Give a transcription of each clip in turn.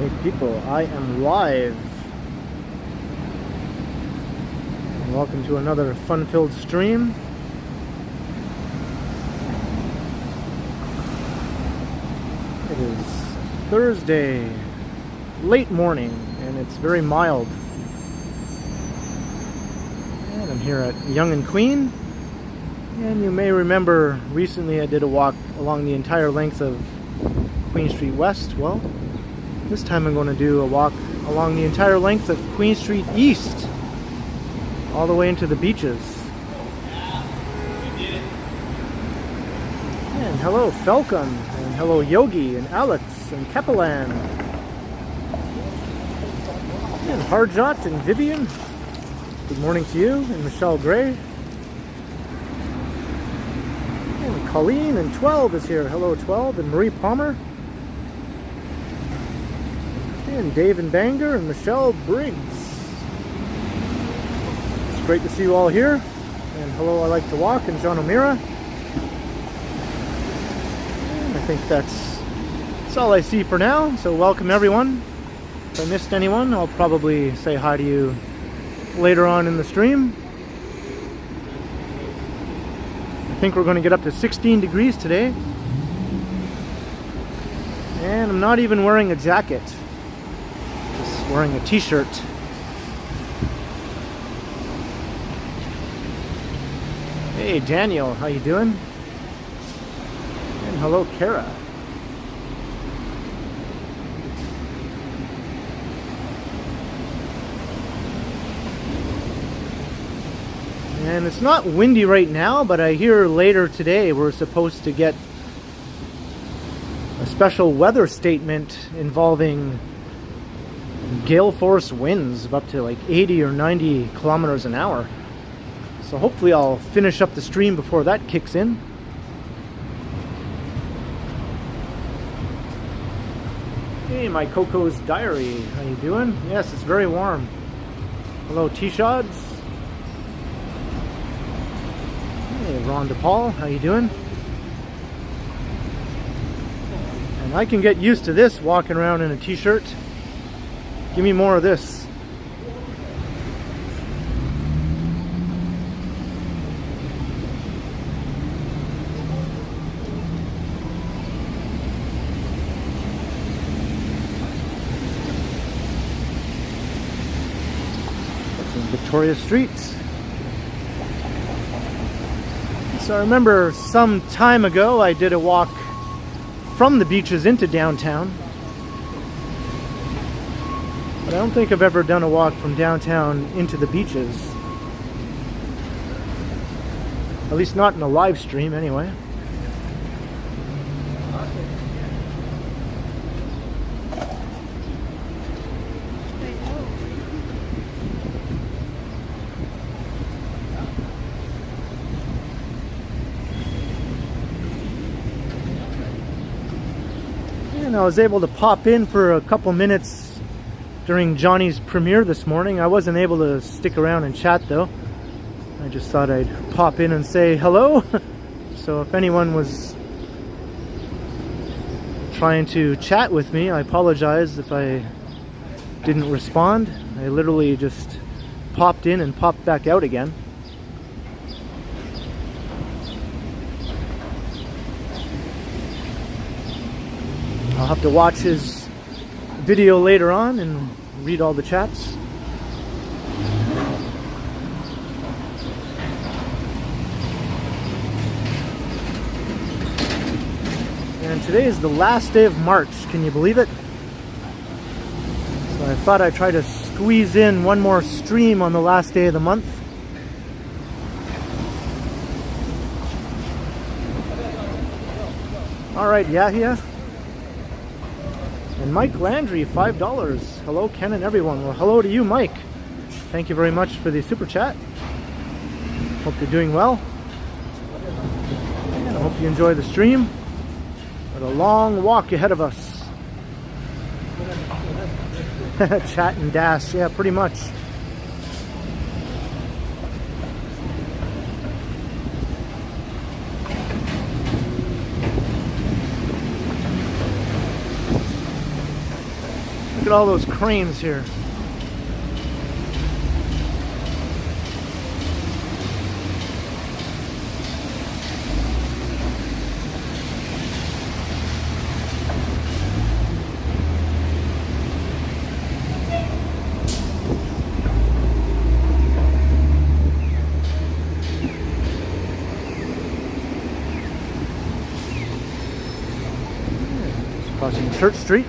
Alright people, I am live. And welcome to another fun-filled stream. It is Thursday, late morning, and it's very mild. And I'm here at Yonge and Queen. And you may remember recently I did a walk along the entire length of Queen Street West. Well, this time I'm going to do a walk along the entire length of Queen Street East, all the way into the beaches. And hello Falcon, and hello Yogi, and Alex, and Kepalan, and Harjot, and Vivian. Good morning to you, and Michelle Gray. And Colleen, and 12 is here. Hello 12, and Marie Palmer. And Dave and Banger, and Michelle Briggs. It's great to see you all here. And hello, I Like to Walk, and John O'Meara. And I think that's all I see for now. So welcome everyone. If I missed anyone, I'll probably say hi to you later on in the stream. I think we're going to get up to 16 degrees today. And I'm not even wearing a jacket. Wearing a t-shirt. Hey Daniel, how you doing? And hello Kara. And it's not windy right now, but I hear later today we're supposed to get a special weather statement involving gale force winds of up to like 80 or 90 kilometers an hour. So hopefully I'll finish up the stream before that kicks in. Hey, my Coco's Diary, how you doing? Yes, it's very warm. Hello T-Shods. Hey, Ron DePaul, how you doing? And I can get used to this, walking around in a t-shirt. Give me more of this. That's in Victoria Street. So I remember some time ago I did a walk from the beaches into downtown. But I don't think I've ever done a walk from downtown into the beaches. At least not in a live stream, anyway. And I was able to pop in for a couple minutes during Johnny's premiere this morning. I wasn't able to stick around and chat though. I just thought I'd pop in and say hello. So if anyone was trying to chat with me, I apologize if I didn't respond. I literally just popped in and popped back out again. I'll have to watch his video later on and read all the chats. And today is the last day of March, can you believe it? So I thought I'd try to squeeze in one more stream on the last day of the month. Alright, Yahya. And Mike Landry, $5. Hello, Ken and everyone. Well, hello to you, Mike. Thank you very much for the super chat. Hope you're doing well. And I hope you enjoy the stream. Got a long walk ahead of us. Chat and dash, yeah, pretty much. at all those cranes here. Crossing Church Street.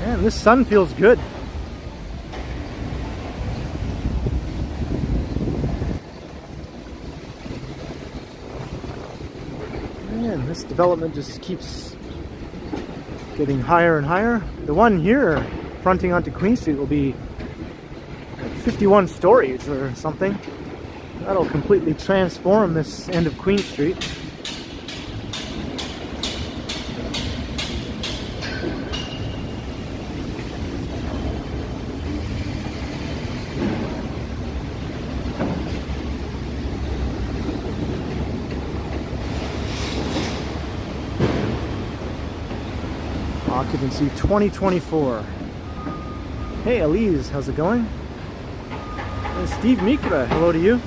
Man, this sun feels good. Man, this development just keeps getting higher and higher. The one here fronting onto Queen Street will be like 51 stories or something. That'll completely transform this end of Queen Street. Occupancy 2024. Hey Elise, how's it going? And Steve Mikra, hello to you.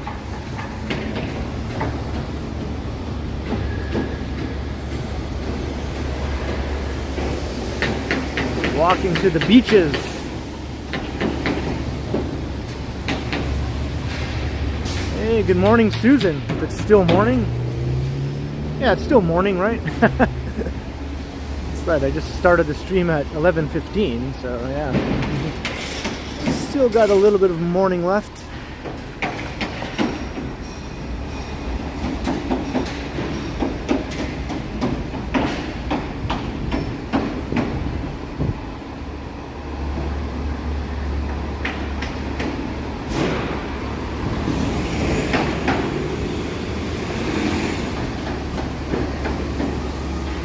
Walking to the beaches. Hey, good morning, Susan. If it's still morning. Yeah, it's still morning, right? That's right, I just started the stream at 11:15, so yeah. Still got a little bit of morning left.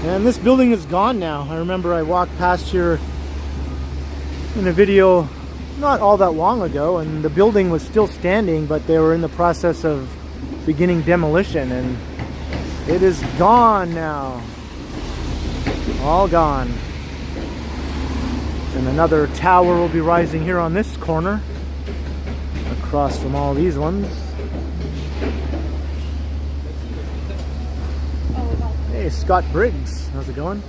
And this building is gone now. I remember I walked past here in a video not all that long ago, and the building was still standing, but they were in the process of beginning demolition, and it is gone now. All gone. And another tower will be rising here on this corner, across from all these ones. Hey, Scott Briggs, how's it going?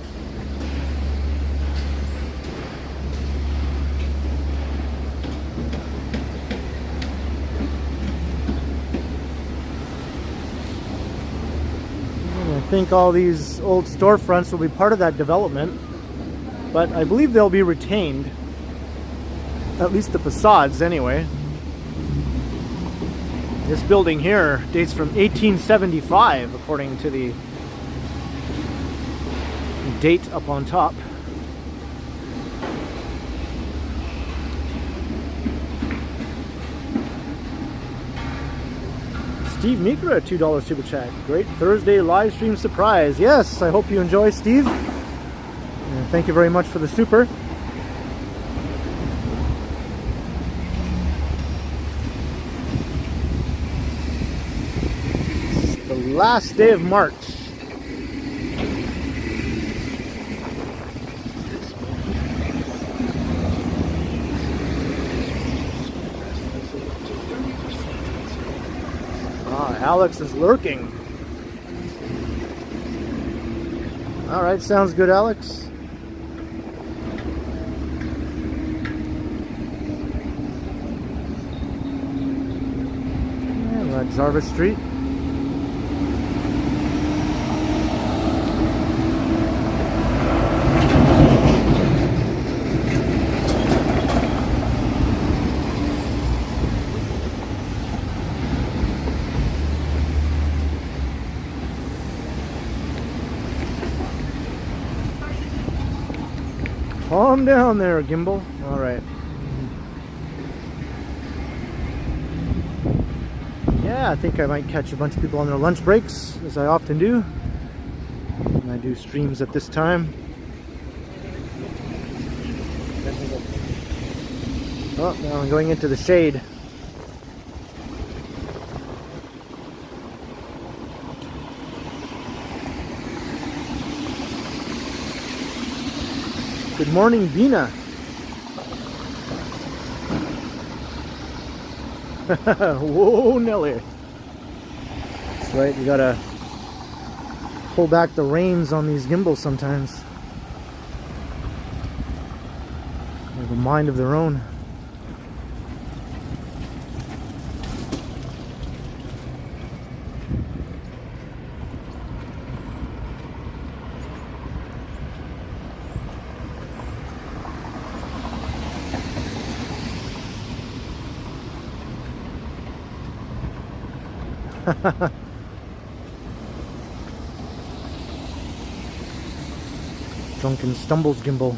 I think all these old storefronts will be part of that development, but I believe they'll be retained, at least the facades anyway. This building here dates from 1875, according to the date up on top. Steve Mikra, $2 super chat. Great Thursday live stream surprise. Yes, I hope you enjoy, Steve. And thank you very much for the super. It's the last day of March. Alex is lurking. All right, sounds good, Alex. And we're at Jarvis Street. Calm down there, gimbal. All right. Yeah, I think I might catch a bunch of people on their lunch breaks, as I often do. And I do streams at this time. Oh, now I'm going into the shade. Good morning, Bina. Whoa, Nelly. That's right, you gotta pull back the reins on these gimbals sometimes. They have a mind of their own. Drunken Stumbles gimbal.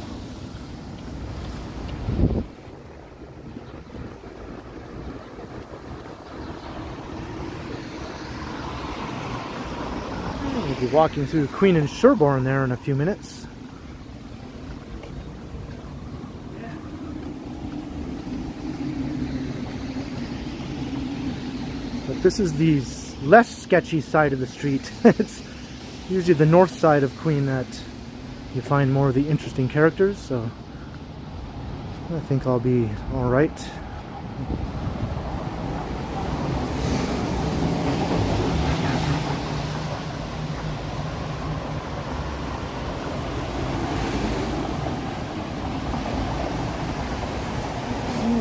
We'll be walking through Queen and Sherborne there in a few minutes. But this is the less sketchy side of the street. It's usually the north side of Queen that you find more of the interesting characters, so I think I'll be alright.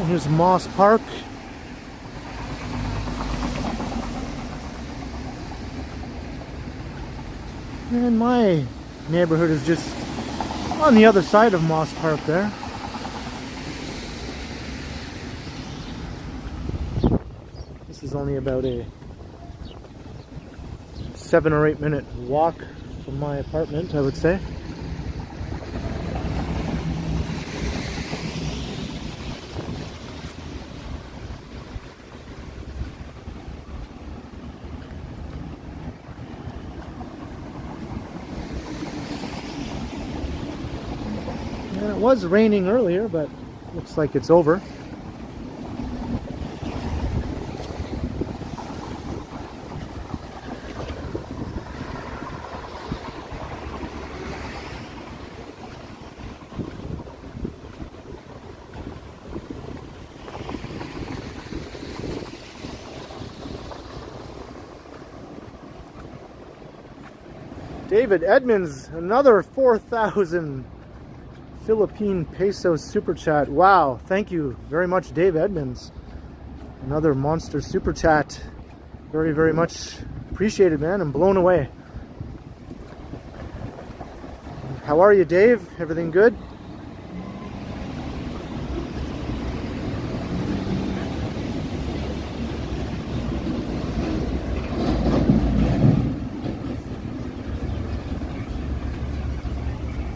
Here's Moss Park. And my neighborhood is just on the other side of Moss Park there. This is only about a 7 or 8 minute walk from my apartment, I would say. It was raining earlier, but looks like it's over. David Edmonds, another 4,000 Philippine peso super chat. Wow, thank you very much, Dave Edmonds. Another monster super chat. Very, very much appreciated, man. I'm blown away. How are you, Dave? Everything good?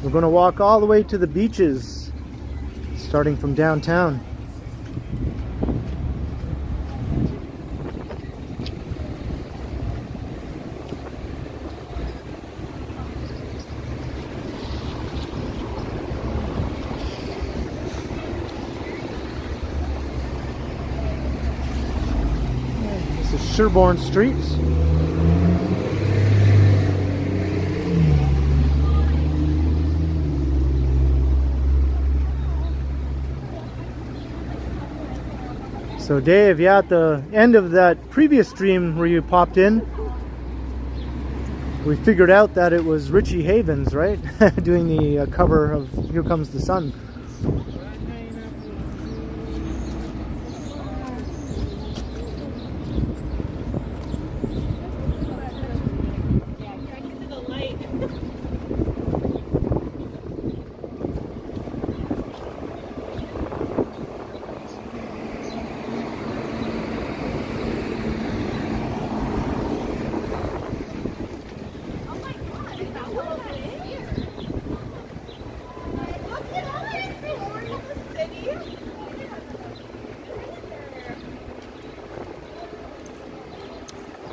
We're going to walk all the way to the beaches, starting from downtown. This is Sherborne Street. So Dave, yeah, at the end of that previous stream where you popped in, we figured out that it was Richie Havens, right? Doing the cover of Here Comes the Sun.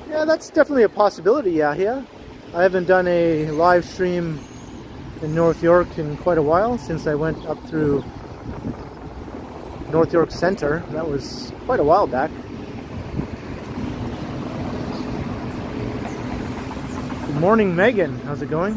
Yeah, that's definitely a possibility, yeah. I haven't done a live stream in North York in quite a while, since I went up through North York Center. That was quite a while back. Good morning, Megan. How's it going?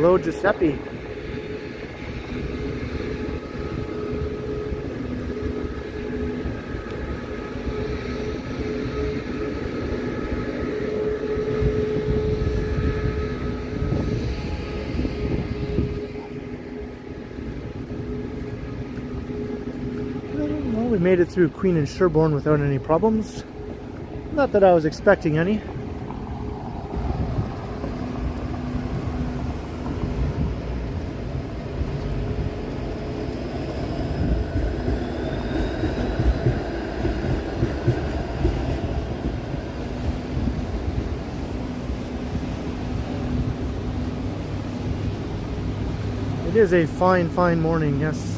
Hello, Giuseppe. Well, we made it through Queen and Sherbourne without any problems. Not that I was expecting any. It is a fine, fine morning, yes.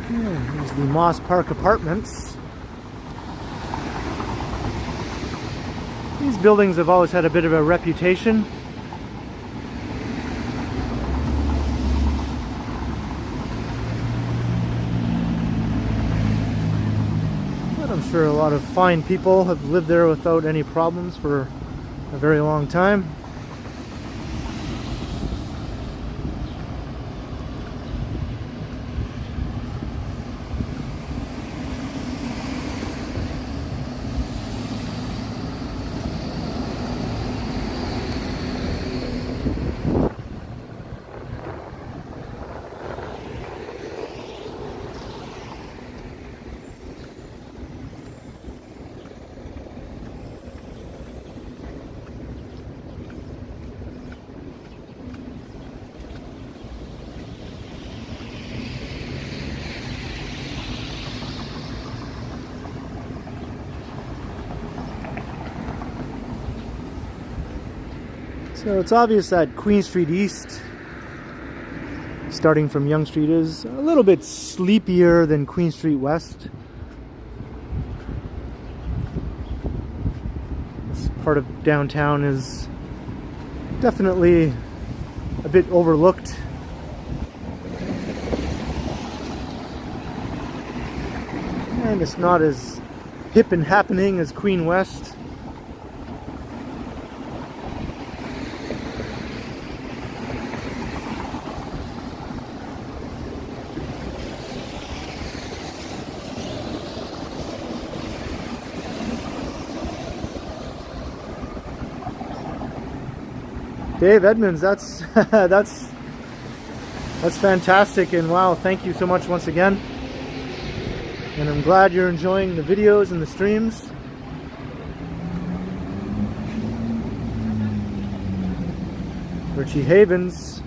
Here's the Moss Park Apartments. These buildings have always had a bit of a reputation. But I'm sure a lot of fine people have lived there without any problems for a very long time. So it's obvious that Queen Street East, starting from Yonge Street, is a little bit sleepier than Queen Street West. This part of downtown is definitely a bit overlooked. And it's not as hip and happening as Queen West. Dave Edmonds, that's that's fantastic, and wow, thank you so much once again. And I'm glad you're enjoying the videos and the streams. Richie Havens.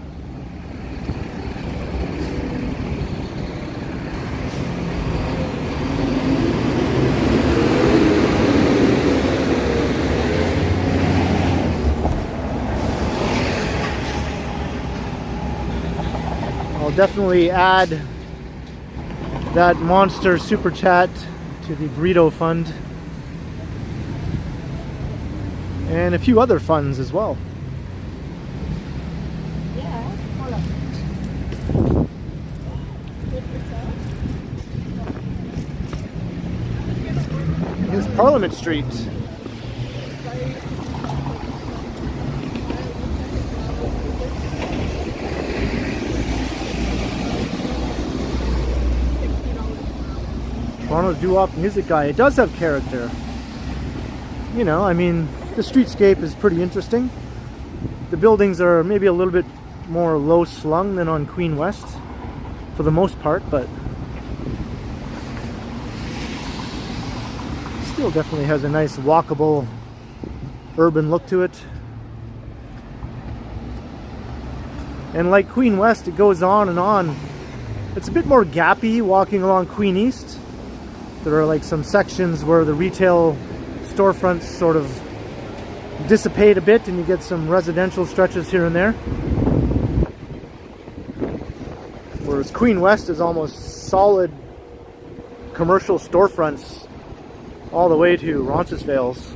I'll definitely add that monster super chat to the burrito fund and a few other funds as well. Yeah, hold on. Here's Parliament Street. Toronto's doo-wop music guy. It does have character. You know, I mean, the streetscape is pretty interesting. The buildings are maybe a little bit more low slung than on Queen West for the most part, but still definitely has a nice walkable urban look to it. And like Queen West, it goes on and on. It's a bit more gappy walking along Queen East. There are like some sections where the retail storefronts sort of dissipate a bit and you get some residential stretches here and there. Whereas Queen West is almost solid commercial storefronts all the way to Roncesvalles.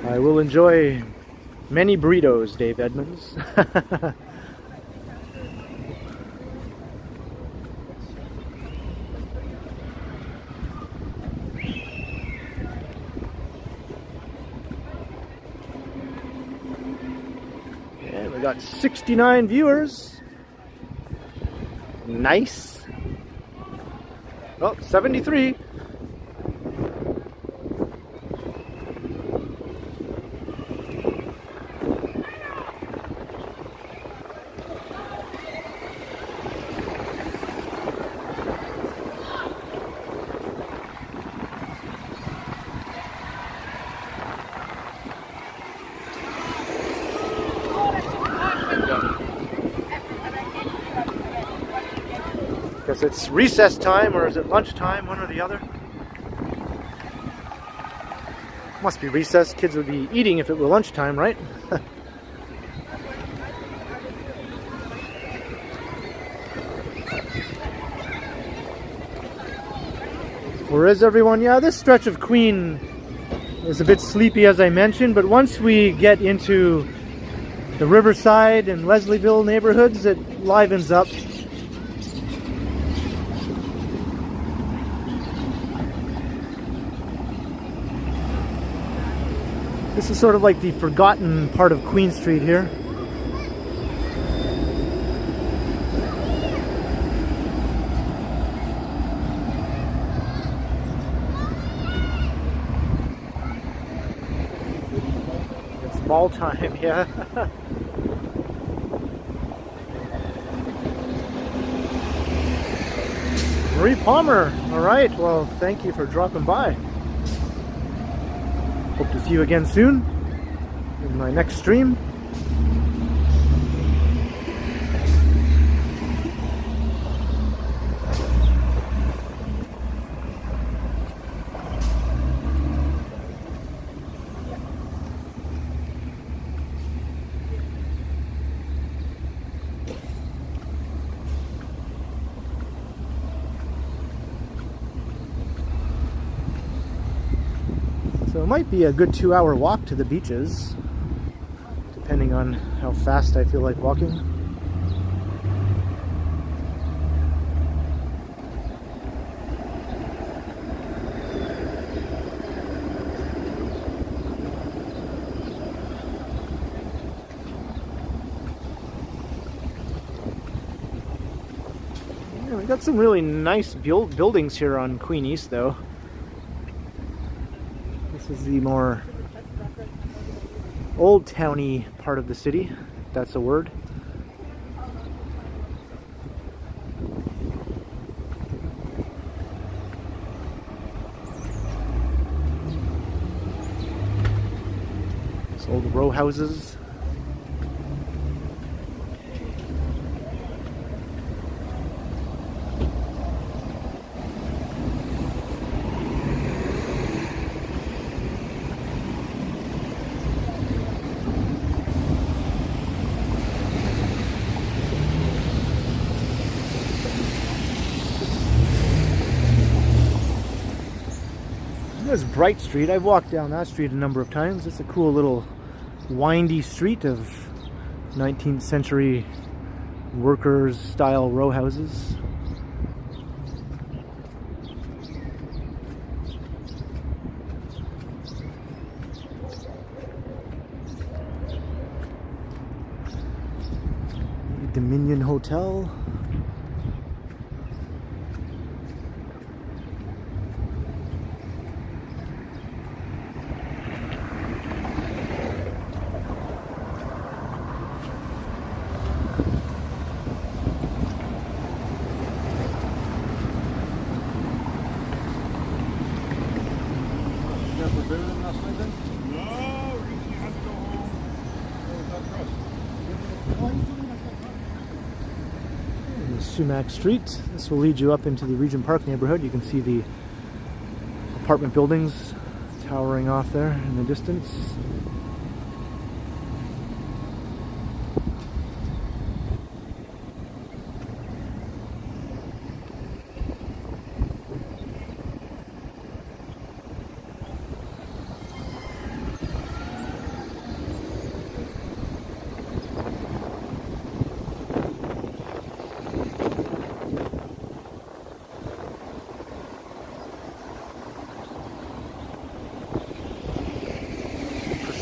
I will enjoy many burritos, Dave Edmonds. And we got 69 viewers. Nice. Oh, 73. Guess it's recess time, or is it lunchtime, one or the other? Must be recess. Kids would be eating if it were lunchtime, right? Where is everyone? Yeah, this stretch of Queen is a bit sleepy, as I mentioned, but once we get into the Riverside and Leslieville neighborhoods, it livens up. This is sort of like the forgotten part of Queen Street here. It's ball time, yeah. Marie Palmer, all right, well, thank you for dropping by. Hope to see you again soon in my next stream. So it might be a good 2-hour walk to the beaches, depending on how fast I feel like walking. Yeah, we got some really nice buildings here on Queen East, though. This is the more old towny part of the city, if that's a word. It's old row houses. There's Bright Street. I've walked down that street a number of times. It's a cool little windy street of 19th century workers style row houses. Dominion Hotel. on Sumac Street. This will lead you up into the Regent Park neighborhood. You can see the apartment buildings towering off there in the distance.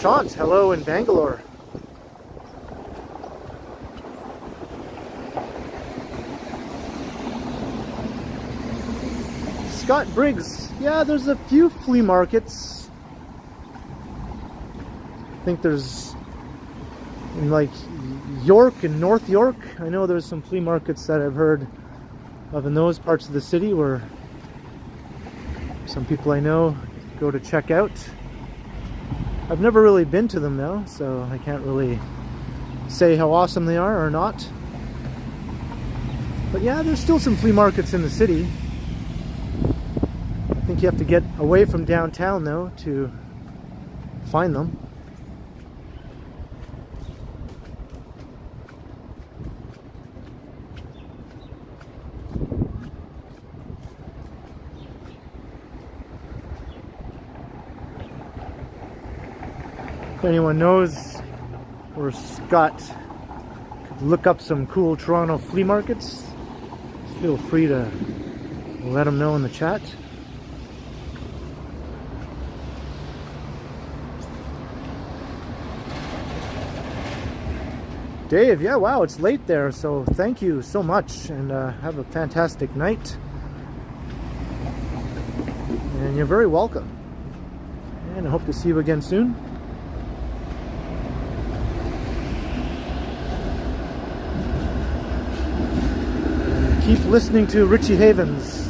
Prashant, hello in Bangalore. Scott Briggs, yeah, there's a few flea markets. I think there's in like York and North York. I know there's some flea markets that I've heard of in those parts of the city where some people I know go to check out. I've never really been to them though, so I can't really say how awesome they are or not. But yeah, there's still some flea markets in the city. I think you have to get away from downtown though to find them. If anyone knows where Scott could look up some cool Toronto flea markets, feel free to let him know in the chat. Dave, yeah, wow, it's late there, so thank you so much, and have a fantastic night. And you're very welcome. And I hope to see you again soon. And keep listening to Richie Havens.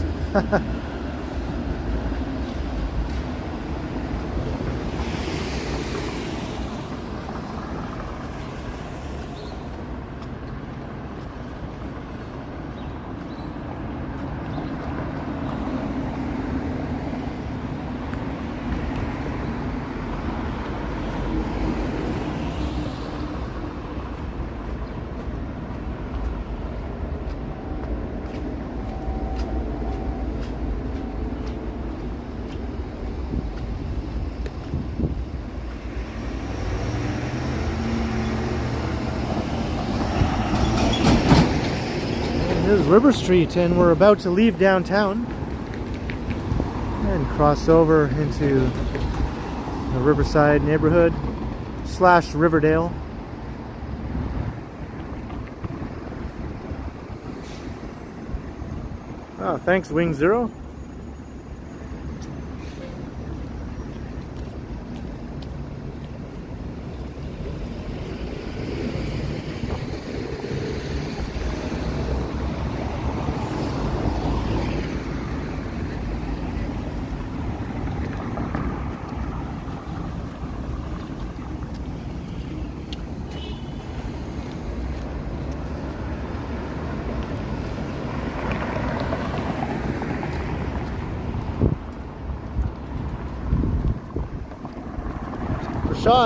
Here's River Street, and we're about to leave downtown and cross over into the Riverside neighborhood / Riverdale. Oh, thanks, Wing Zero.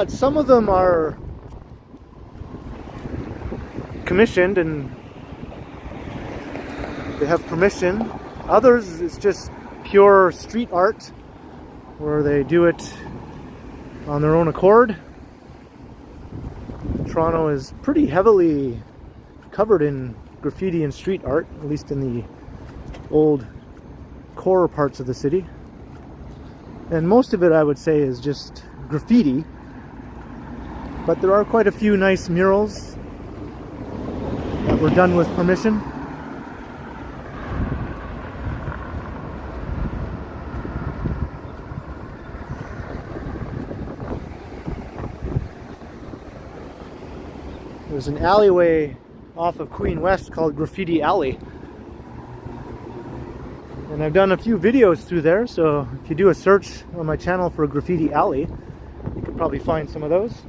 Some of them are commissioned and they have permission. Others it's just pure street art where they do it on their own accord. Toronto is pretty heavily covered in graffiti and street art, at least in the old core parts of the city. And most of it, I would say, is just graffiti. But there are quite a few nice murals that were done with permission. There's an alleyway off of Queen West called Graffiti Alley. And I've done a few videos through there, so if you do a search on my channel for Graffiti Alley, you could probably find some of those.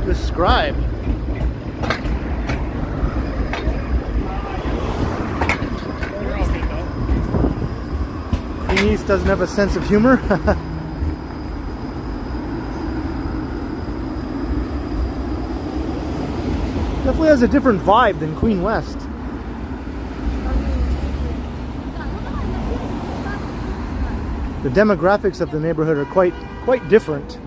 describe. Queen East doesn't have a sense of humor. Definitely has a different vibe than Queen West. The demographics of the neighborhood are quite different.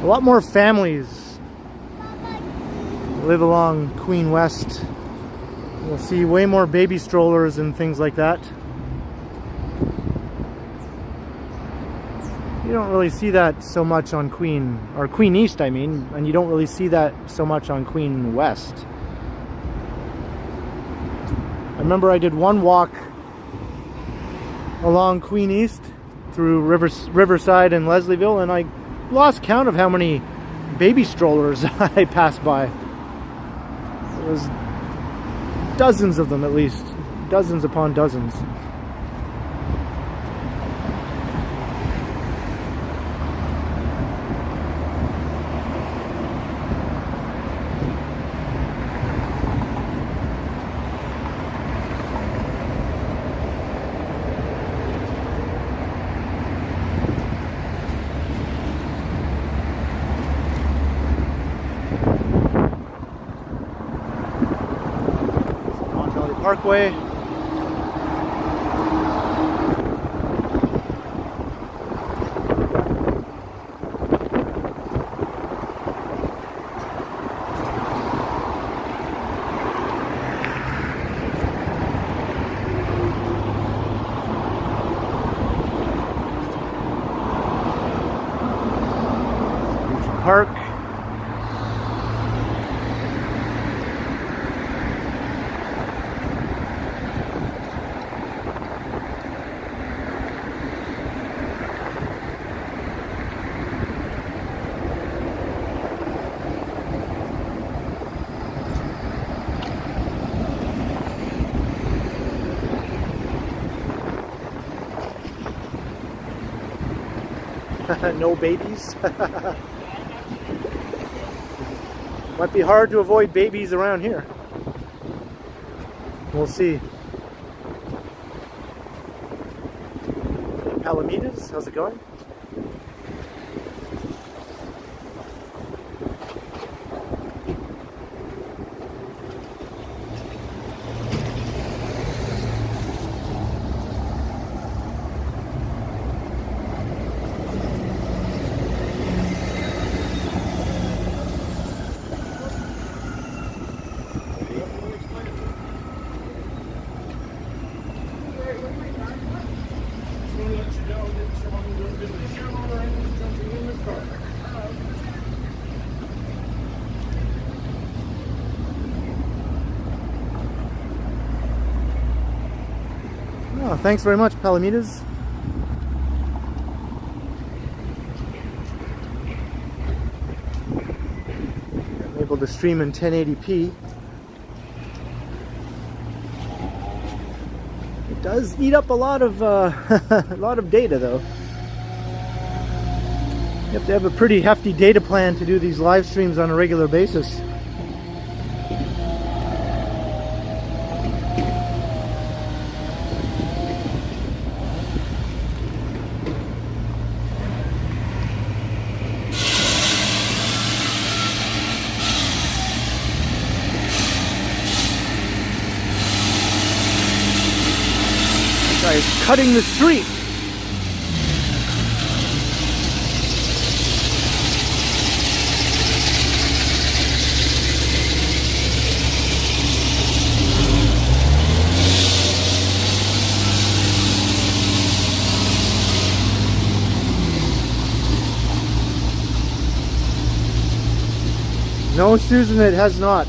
A lot more families live along Queen West. You'll see way more baby strollers and things like that. You don't really see that so much on Queen East, I mean, and you don't really see that so much on Queen West. I remember I did one walk along Queen East through Riverside and Leslieville, and I lost count of how many baby strollers I passed by. It was dozens of them, at least. Dozens upon dozens. Parkway. Park. No babies. Might be hard to avoid babies around here. We'll see. Palomitas, how's it going? Oh, thanks very much, Palomitas. I'm able to stream in 1080p. It does eat up a lot of a lot of data, though. You have to have a pretty hefty data plan to do these live streams on a regular basis. It's cutting the street. No, Susan, it has not.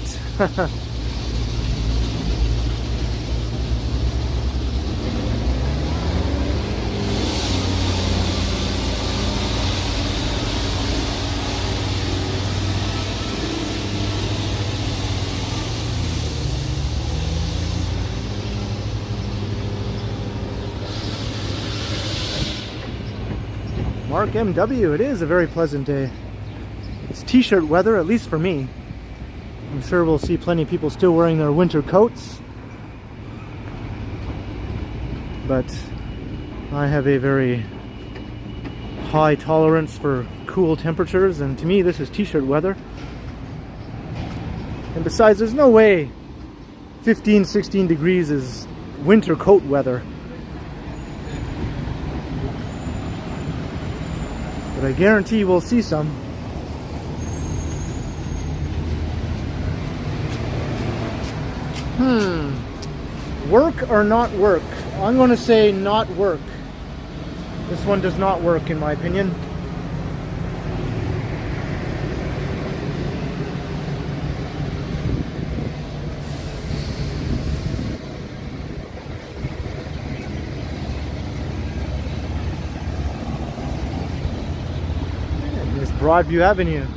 Mark MW, it is a very pleasant day. It's t-shirt weather, at least for me. I'm sure we'll see plenty of people still wearing their winter coats. But I have a very high tolerance for cool temperatures, and to me this is t-shirt weather. And besides, there's no way 15, 16 degrees is winter coat weather. But I guarantee we'll see some. Work or not work? I'm going to say not work. This one does not work in my opinion. And there's Broadview Avenue.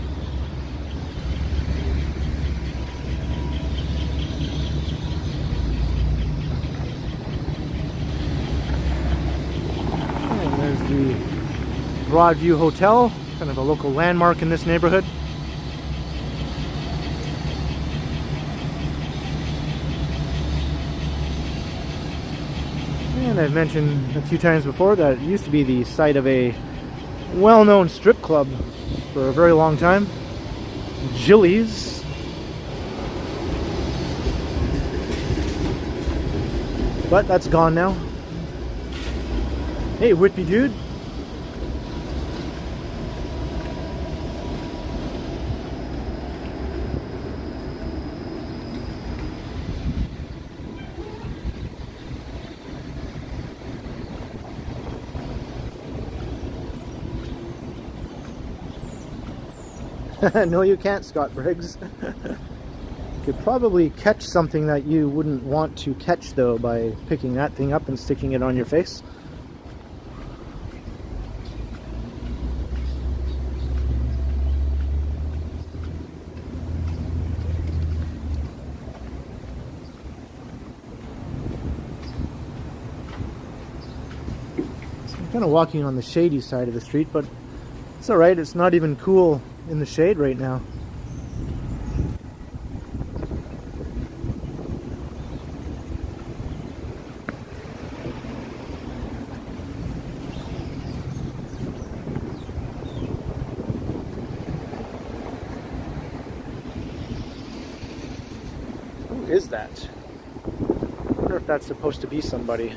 The Broadview Hotel, kind of a local landmark in this neighborhood. And I've mentioned a few times before that it used to be the site of a well-known strip club for a very long time, Jilly's. But that's gone now. Hey, Whitby dude. No, you can't, Scott Briggs. You could probably catch something that you wouldn't want to catch, though, by picking that thing up and sticking it on your face. Kind of walking on the shady side of the street, but it's alright, it's not even cool in the shade right now. Who is that? I wonder if that's supposed to be somebody.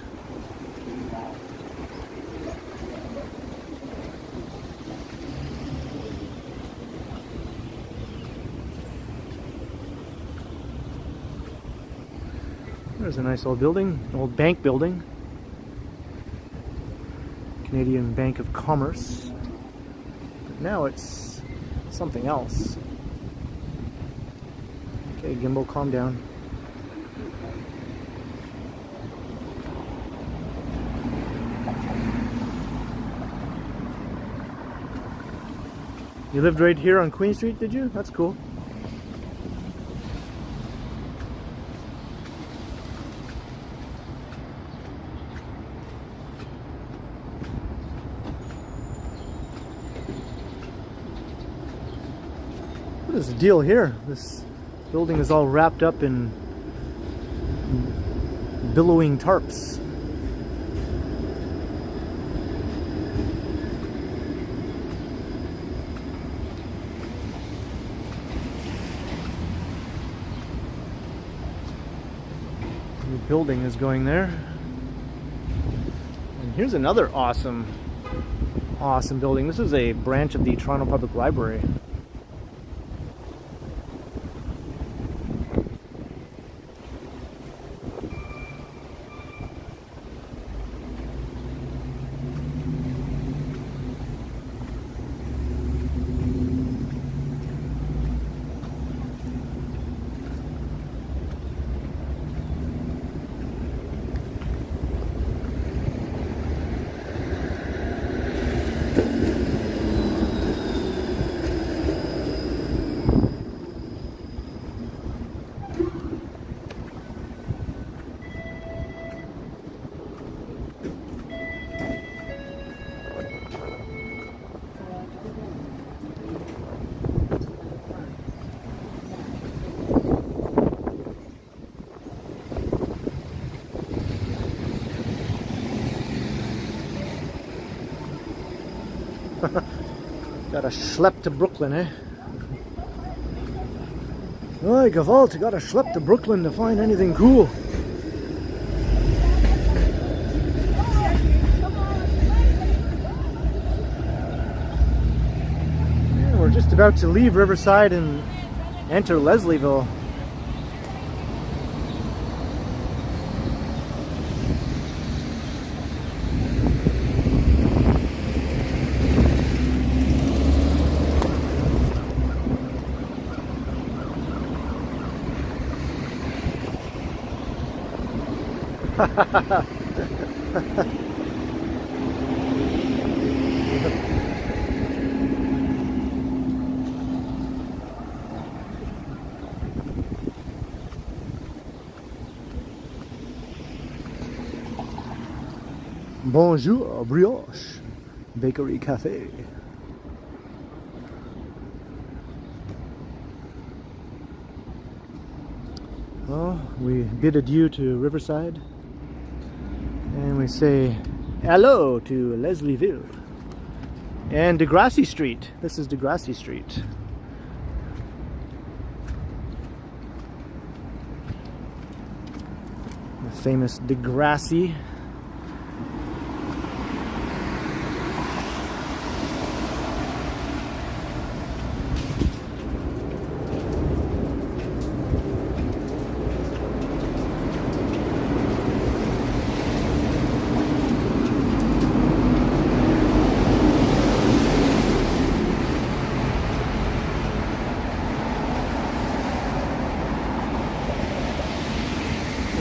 There's a nice old building, old bank building. Canadian Bank of Commerce. But now it's something else. Okay, gimbal, calm down. You lived right here on Queen Street, did you? That's cool. What is the deal here? This building is all wrapped up in billowing tarps. The building is going there. And here's another awesome building. This is a branch of the Toronto Public Library. Gotta schlep to Brooklyn, eh? Oh, gewalt, gotta schlep to Brooklyn to find anything cool. Yeah, we're just about to leave Riverside and enter Leslieville. Bonjour, brioche, bakery cafe. Well, we bid adieu to Riverside. And we say hello to Leslieville and Degrassi Street. This is Degrassi Street. The famous Degrassi.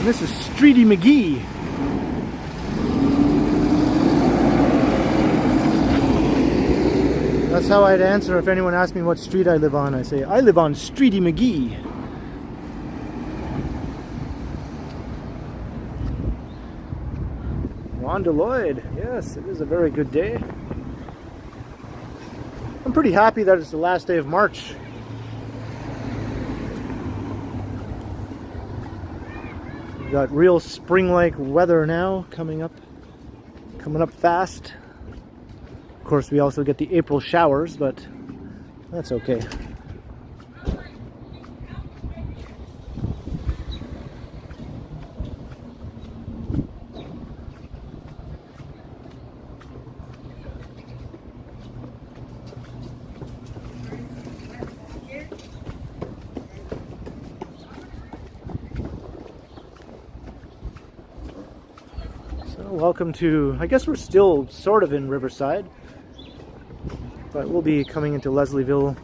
This is Streety McGee. That's how I'd answer if anyone asked me what street I live on. I say, I live on Streety McGee. Wanda Lloyd. Yes, it is a very good day. I'm pretty happy that it's the last day of March. We've got real spring-like weather now coming up fast. Of course, we also get the April showers, but that's okay. Welcome to, I guess we're still sort of in Riverside, but we'll be coming into Leslieville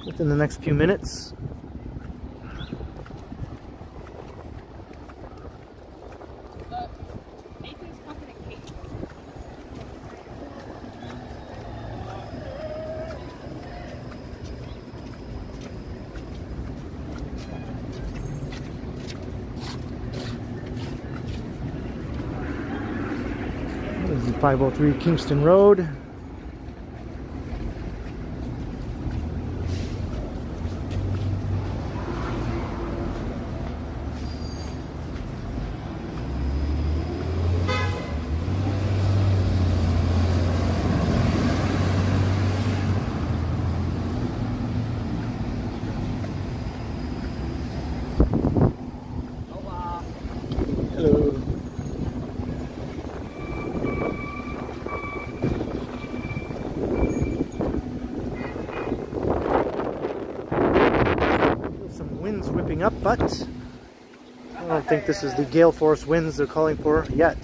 within the next few minutes. This is 503 Kingston Road. Hello. Some winds whipping up, but I don't think this is the gale force winds they're calling for yet.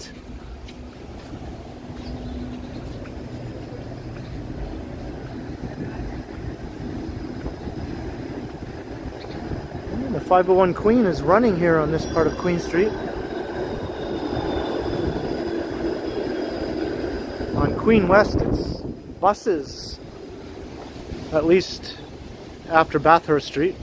The 501 Queen is running here on this part of Queen Street. On Queen West, it's buses, at least after Bathurst Street.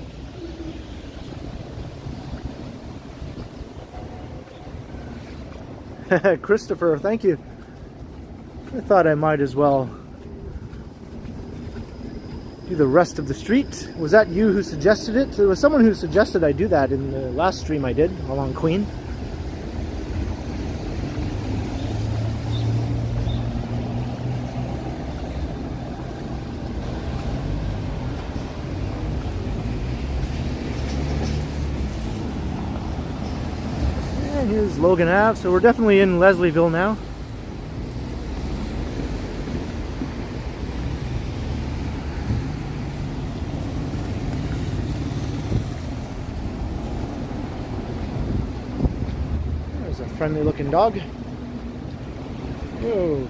Christopher, thank you. I thought I might as well do the rest of the street. Was that you who suggested it? There was someone who suggested I do that in the last stream I did along Queen. is Logan Ave, so we're definitely in Leslieville now. There's a friendly looking dog. Whoa,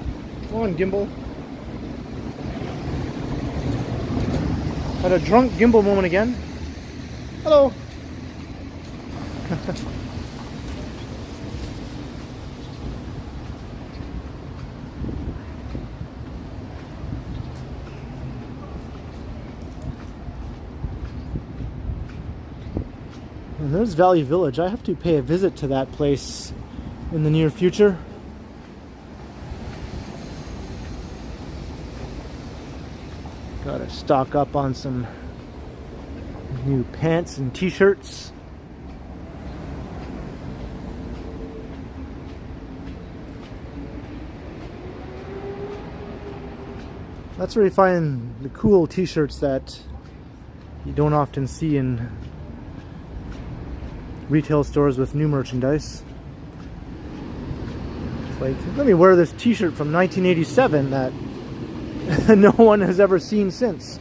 come on, gimbal. Had a drunk gimbal moment again. Hello. And there's Valley Village. I have to pay a visit to that place in the near future. Gotta stock up on some new pants and t-shirts. That's where you find the cool t-shirts that you don't often see in retail stores with new merchandise. It's like, let me wear this t-shirt from 1987 that no one has ever seen since.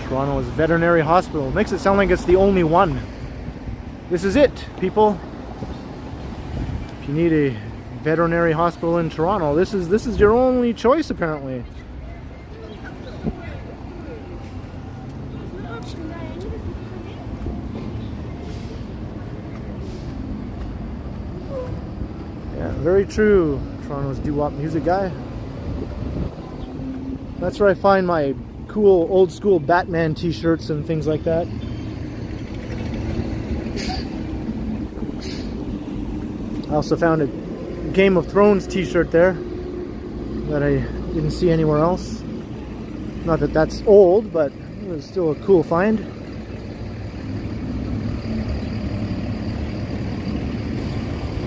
Toronto's veterinary hospital. Makes it sound like it's the only one. This is it, people. If you need a veterinary hospital in Toronto, this is your only choice, apparently. Yeah, very true. Toronto's doo-wop music guy. That's where I find my cool old school Batman t-shirts and things like that. I also found a Game of Thrones t-shirt there that I didn't see anywhere else. Not that that's old, but it was still a cool find.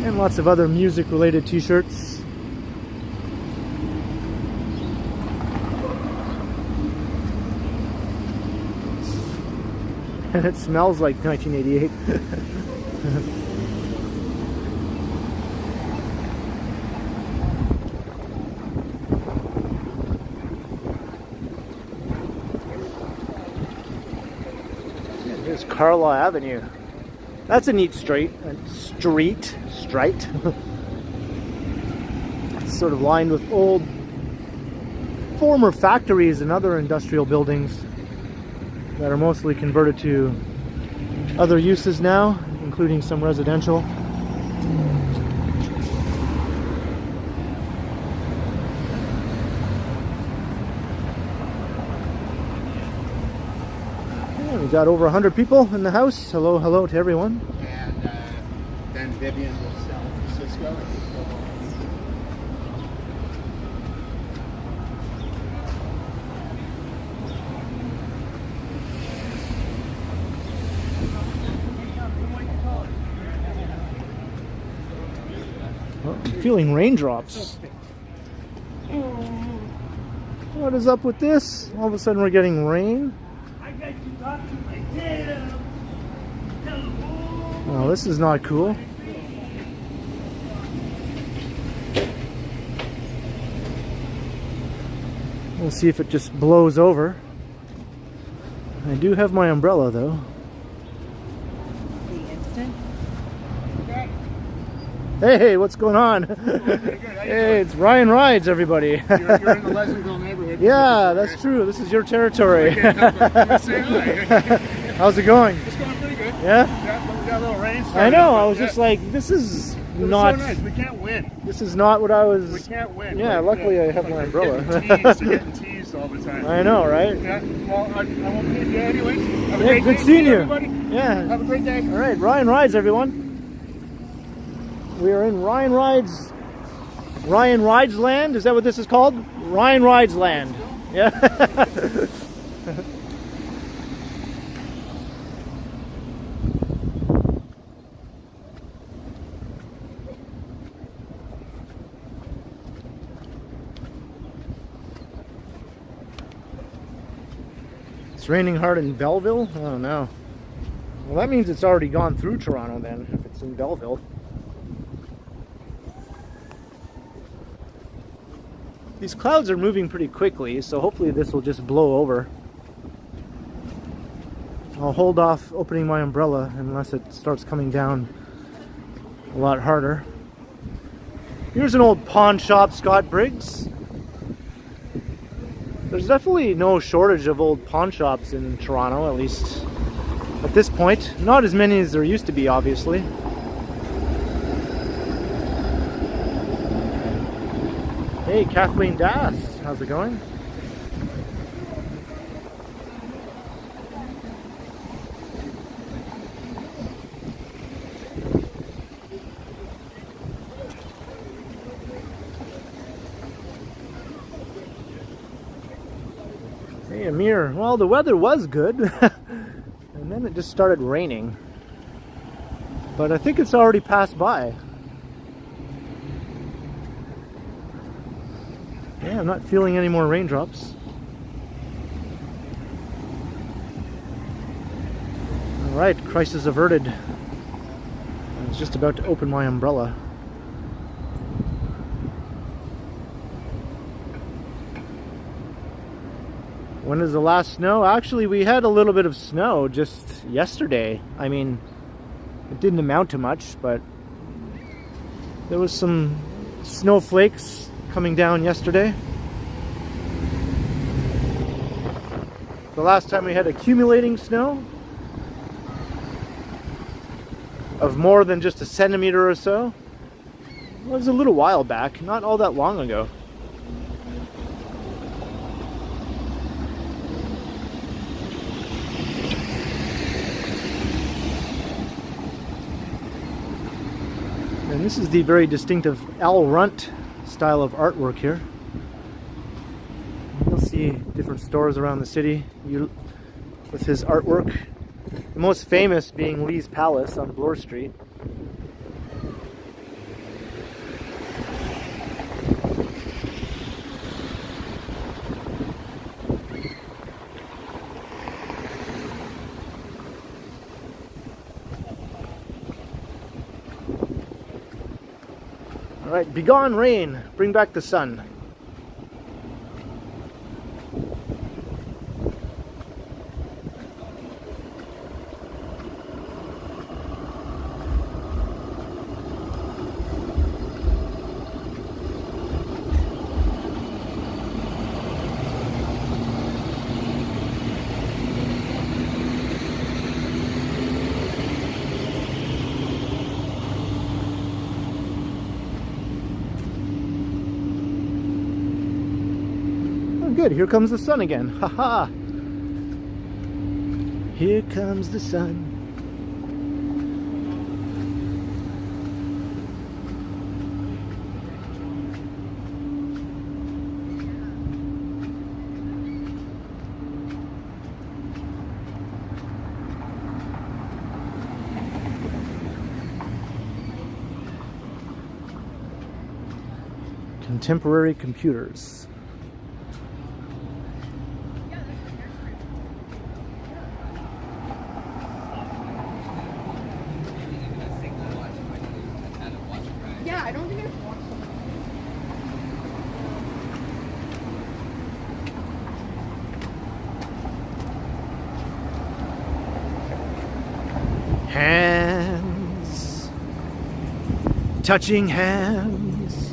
And lots of other music related t-shirts. And it smells like 1988. Here's Carlaw Avenue. That's a neat street. It's sort of lined with old former factories and other industrial buildings that are mostly converted to other uses now, including some residential. Yeah, we got over 100 people in the house. Hello, hello to everyone. And then Vivian will sell Cisco. I'm feeling raindrops. What is up with this? All of a sudden we're getting rain. Oh, this is not cool. We'll see if it just blows over. I do have my umbrella though. Hey, what's going on? Hey, it's Ryan Rides, everybody. You're in the Leslieville neighborhood. Yeah, that's true. This is your territory. How's it going? It's going pretty good. Yeah? We got a little rain. I know. I was just like, this is not. So nice. We can't win. This is not what I was. We can't win. Yeah, luckily I have my umbrella. Getting teased all the time. I know, right? Yeah. Well, I won't keep you anyways. Have a Hey, great good day, seeing you. everybody. Yeah. Have a great day. All right, Ryan Rides, everyone. We are in Ryan Rides land. Is that what this is called? Ryan Rides land. Yeah. It's raining hard in Belleville? Oh no. Well, that means it's already gone through Toronto then, if it's in Belleville. These clouds are moving pretty quickly, so hopefully this will just blow over. I'll hold off opening my umbrella unless it starts coming down a lot harder. Here's an old pawn shop, Scott Briggs. There's definitely no shortage of old pawn shops in Toronto, at least at this point. Not as many as there used to be, obviously. Hey, Kathleen Das, how's it going? Hey, Amir. Well, the weather was good, and then it just started raining. But I think it's already passed by. Yeah, I'm not feeling any more raindrops. Alright, crisis averted. I was just about to open my umbrella. When is the last snow? Actually, we had a little bit of snow just yesterday. I mean, it didn't amount to much, but there was some snowflakes coming down yesterday. The last time we had accumulating snow of more than just a centimeter or so was a little while back, not all that long ago. And this is the very distinctive Al Runt style of artwork here. You'll see different stores around the city with his artwork. The most famous being Lee's Palace on Bloor Street. Alright, begone rain, bring back the sun. Good, here comes the sun again. Haha. Here comes the sun. Contemporary computers. Yeah, I don't think I've watched them. Hands, touching hands,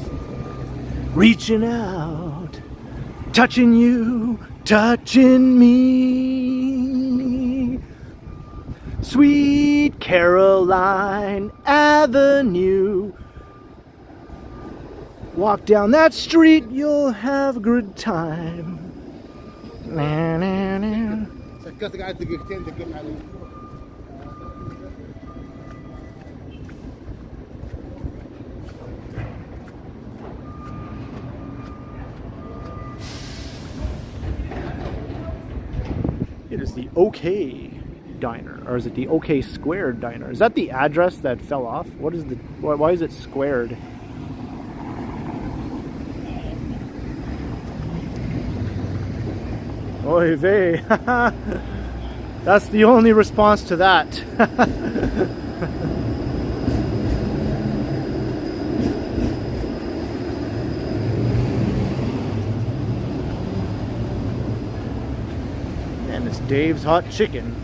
reaching out, touching you, touching me. Sweet Caroline Avenue. Walk down that street, you'll have a good time. Na, na, na. the OK Diner, or is it the OK Squared Diner? Is that the address that fell off? What is the? Why is it squared? Oy vey. That's the only response to that. And it's Dave's Hot Chicken.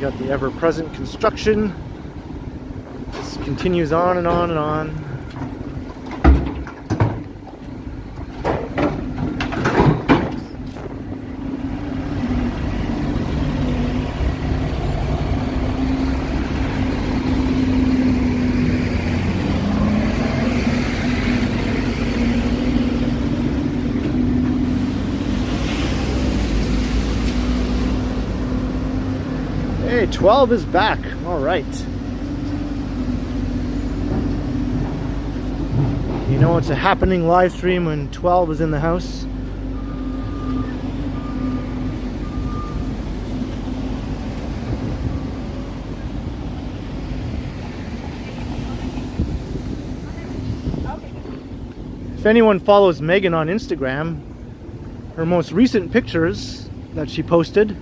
Got the ever-present construction. This continues on and on and on. Hey, 12 is back. All right. You know it's a happening live stream when 12 is in the house. If anyone follows Megan on Instagram, her most recent pictures that she posted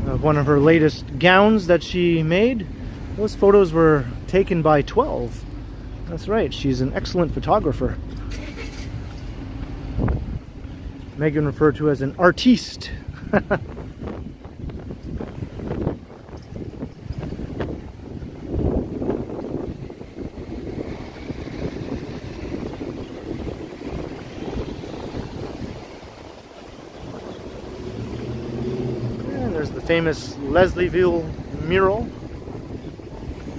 of one of her latest gowns that she made, those photos were taken by 12. That's right, she's an excellent photographer. Megan referred to as an artiste. Famous Leslieville mural.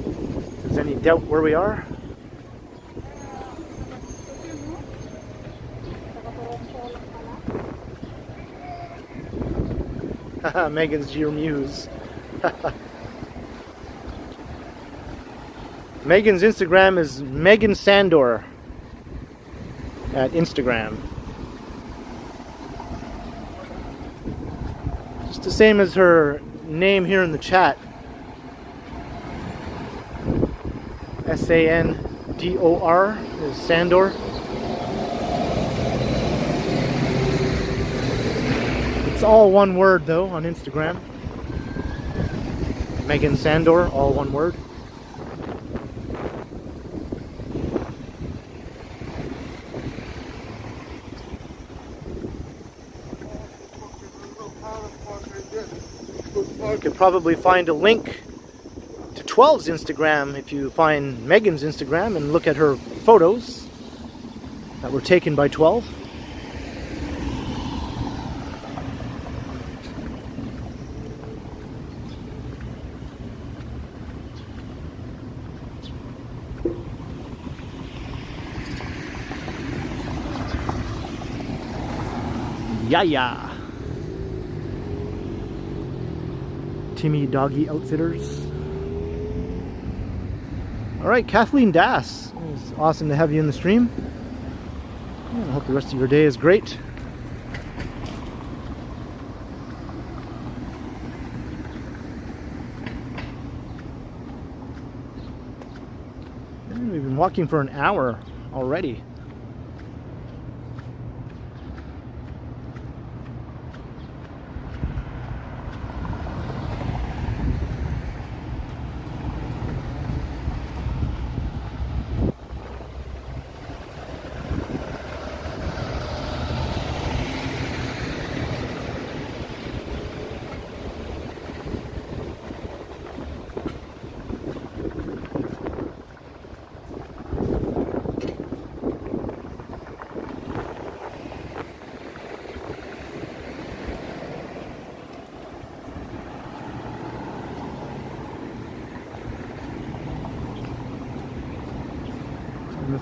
If there's any doubt where we are. Megan's your muse. Megan's Instagram is Megan Sandor at Instagram. The same as her name here in the chat. S-A-N-D-O-R is Sandor. It's all one word though on Instagram. Megan Sandor, all one word. You could probably find a link to 12's Instagram if you find Megan's Instagram and look at her photos that were taken by 12. Yeah. Timmy Doggy Outfitters. Alright, Kathleen Das. It's awesome to have you in the stream. I hope the rest of your day is great. And we've been walking for an hour already.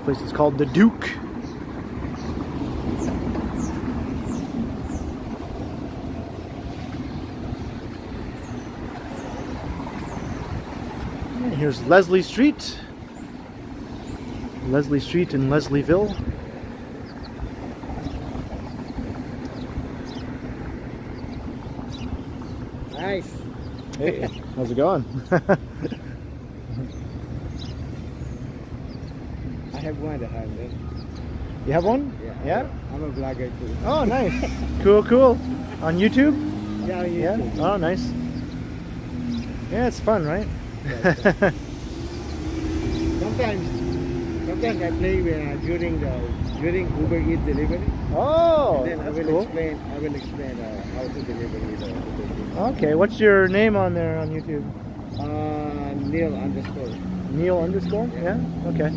This place is called The Duke. And here's Leslie Street. Leslie Street in Leslieville. Nice. Hey, how's it going? I have one that has it. You have one? Yeah. I'm a vlogger too. Oh, nice. Cool, cool. On YouTube? Yeah, on Yeah. YouTube. Oh, nice. Yeah, it's fun, right? Sometimes I play during Uber Eats delivery. Oh, And then that's I will cool. explain how to deliver the Uber Eats. Okay, what's your name on there on YouTube? Neil underscore. Neil underscore? Yeah. Okay.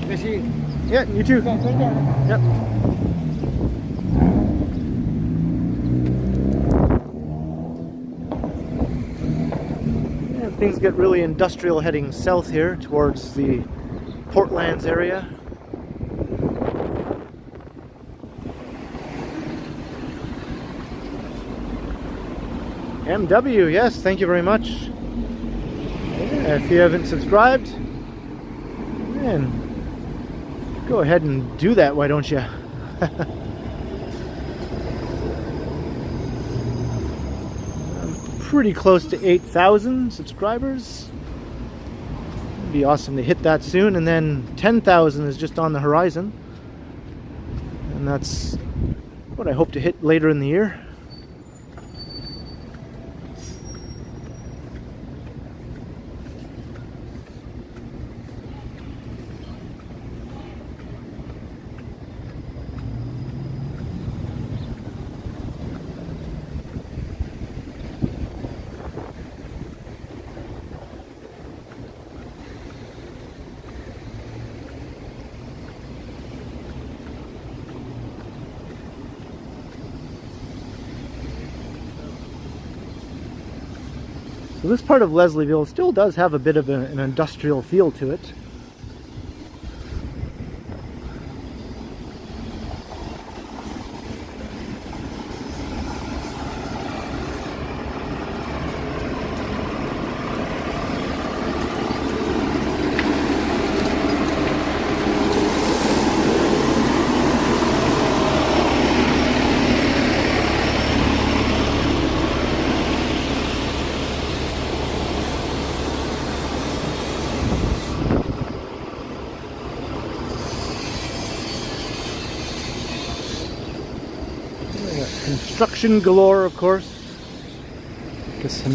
Kasi, Yeah, you too. Yep. Yeah, things get really industrial heading south here towards the Portlands area. MW, yes, thank you very much. Yeah, if you haven't subscribed, man, go ahead and do that, why don't you? I'm pretty close to 8,000 subscribers. It'd be awesome to hit that soon, and then 10,000 is just on the horizon. And that's what I hope to hit later in the year. So this part of Leslieville still does have a bit of an industrial feel to it. Construction galore, of course. Guess I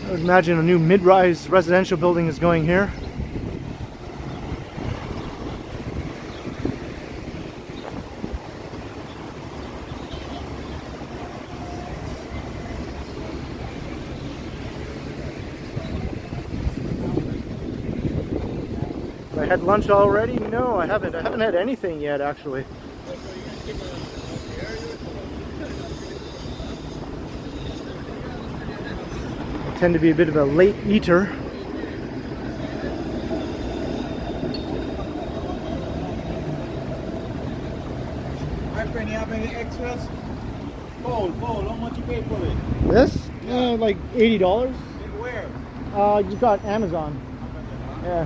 would imagine a new mid-rise residential building is going here. I had lunch already? No, I haven't. I haven't had anything yet, actually. I tend to be a bit of a late eater. My friend, you have any extras? Paul, how much you pay for it? This? Like $80. In where? You got Amazon. Yeah.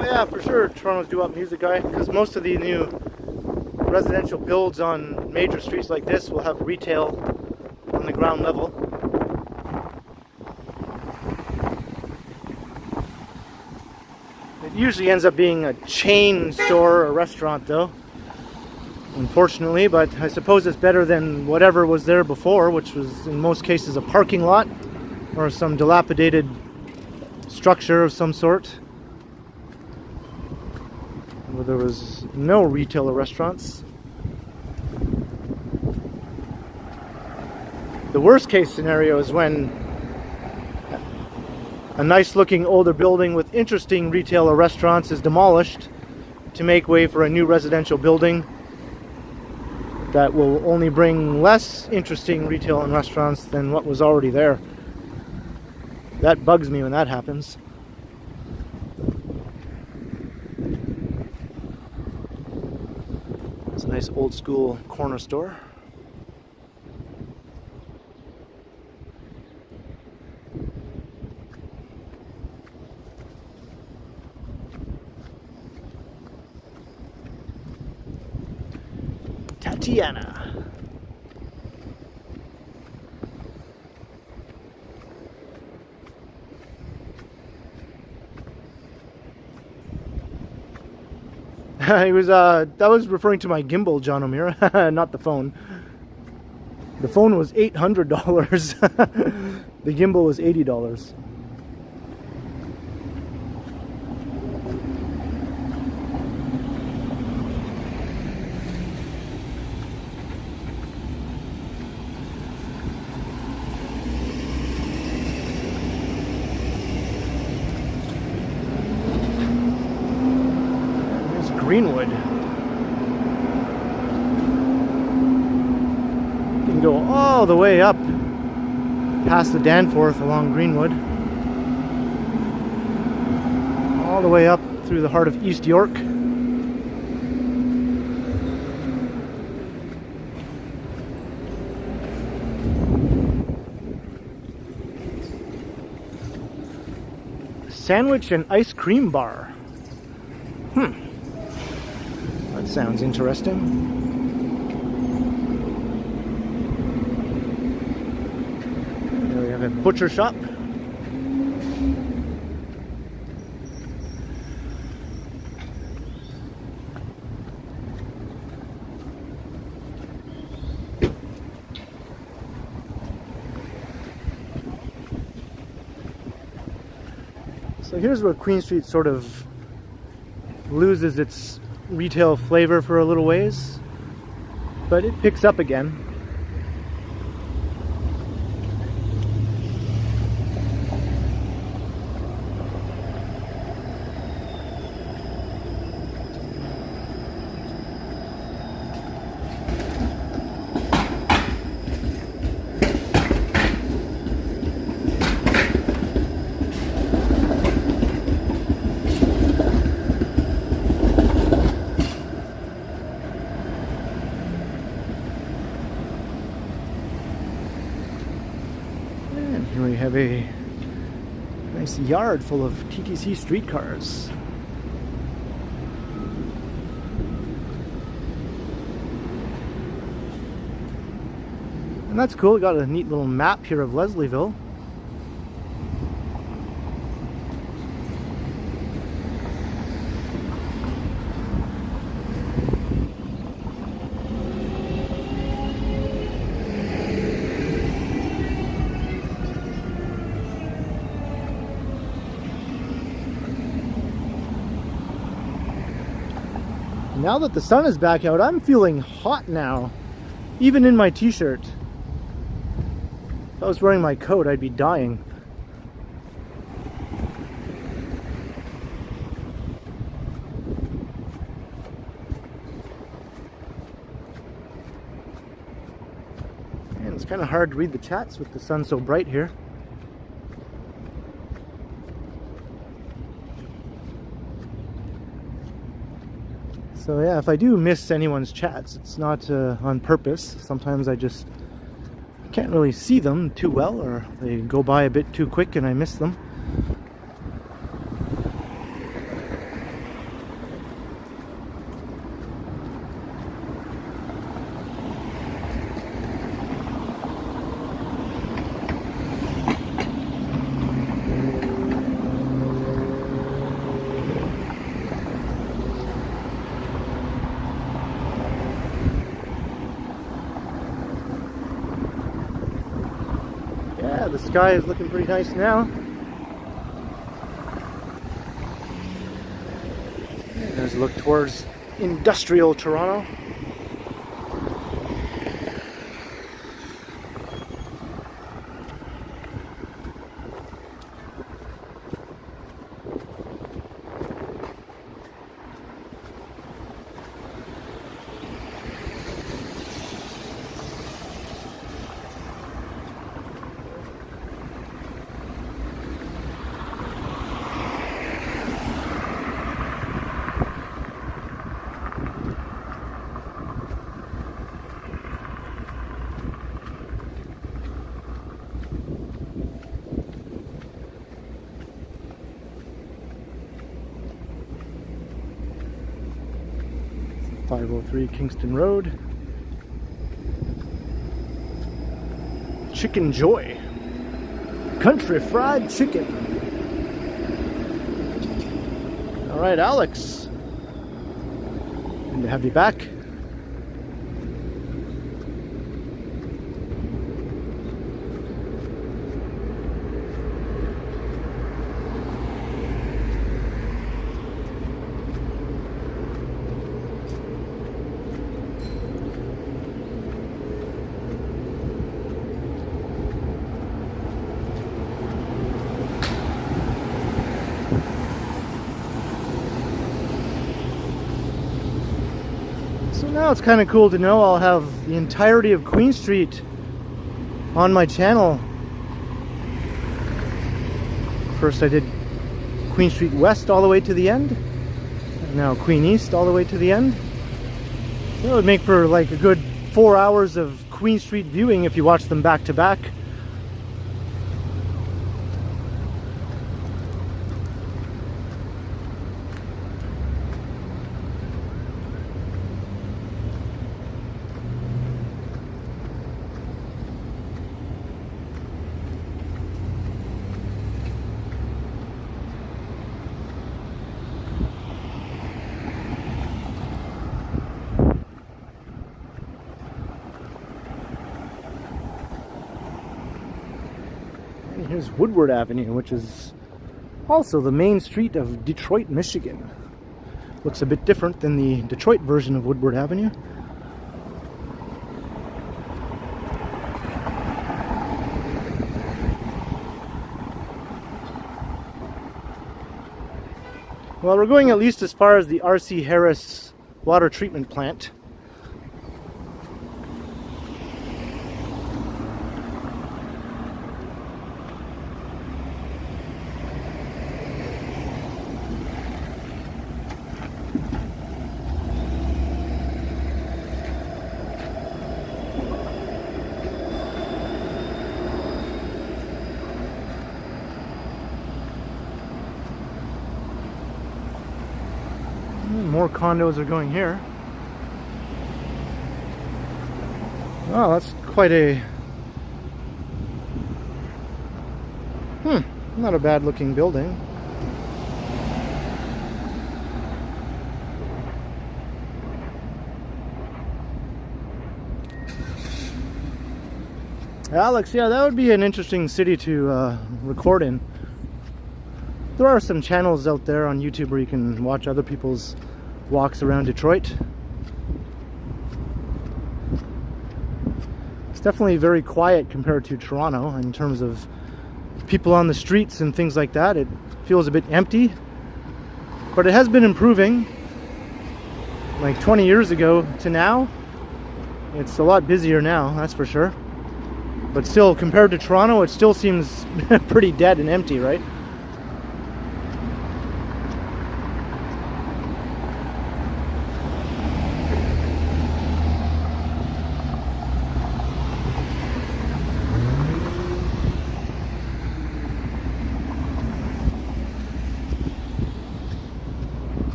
Yeah, for sure Toronto's doo-wop music guy, because most of the new residential builds on major streets like this will have retail on the ground level. It usually ends up being a chain store or a restaurant though, unfortunately, but I suppose it's better than whatever was there before, which was in most cases a parking lot or some dilapidated structure of some sort. where there was no retail or restaurants. The worst case scenario is when a nice looking older building with interesting retail or restaurants is demolished to make way for a new residential building that will only bring less interesting retail and restaurants than what was already there. That bugs me when that happens. It's a nice old school corner store. Tatiana. He was that was referring to my gimbal, John O'Meara, not the phone. The phone was $800. The gimbal was $80. Greenwood. You can go all the way up past the Danforth along Greenwood, all the way up through the heart of East York. Sandwich and ice cream bar. That sounds interesting. There we have a butcher shop. So here's where Queen Street sort of loses its retail flavor for a little ways, but it picks up again. Here we have a nice yard full of TTC streetcars. And that's cool. We got a neat little map here of Leslieville. Now that the sun is back out, I'm feeling hot now, even in my t-shirt. If I was wearing my coat, I'd be dying. And it's kind of hard to read the chats with the sun so bright here. So yeah, if I do miss anyone's chats, it's not on purpose. Sometimes I just can't really see them too well, or they go by a bit too quick and I miss them. Yeah, the sky is looking pretty nice now. There's look towards industrial Toronto. .503 Kingston Road. Chicken Joy. Country Fried Chicken. All right, Alex. Good to have you back. Now it's kind of cool to know I'll have the entirety of Queen Street on my channel. First I did Queen Street West all the way to the end, and now Queen East all the way to the end. That would make for like a good 4 hours of Queen Street viewing if you watch them back to back. Here's Woodward Avenue, which is also the main street of Detroit, Michigan. Looks a bit different than the Detroit version of Woodward Avenue. Well, we're going at least as far as the R.C. Harris water treatment plant. More condos are going here. Oh, that's quite a... not a bad looking building. Alex, yeah, that would be an interesting city to record in. There are some channels out there on YouTube where you can watch other people's walks around Detroit. It's definitely very quiet compared to Toronto in terms of people on the streets and things like that. It feels a bit empty, but it has been improving. Like 20 years ago to now, it's a lot busier now, that's for sure. But still, compared to Toronto, it still seems pretty dead and empty, right?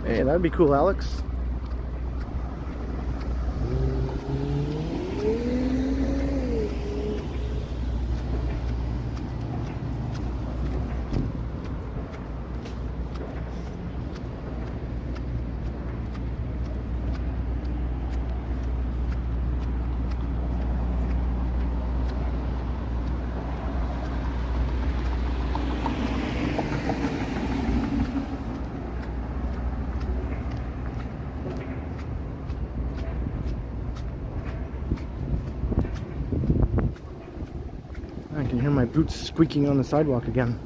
Hey, that'd be cool, Alex. boots squeaking on the sidewalk again.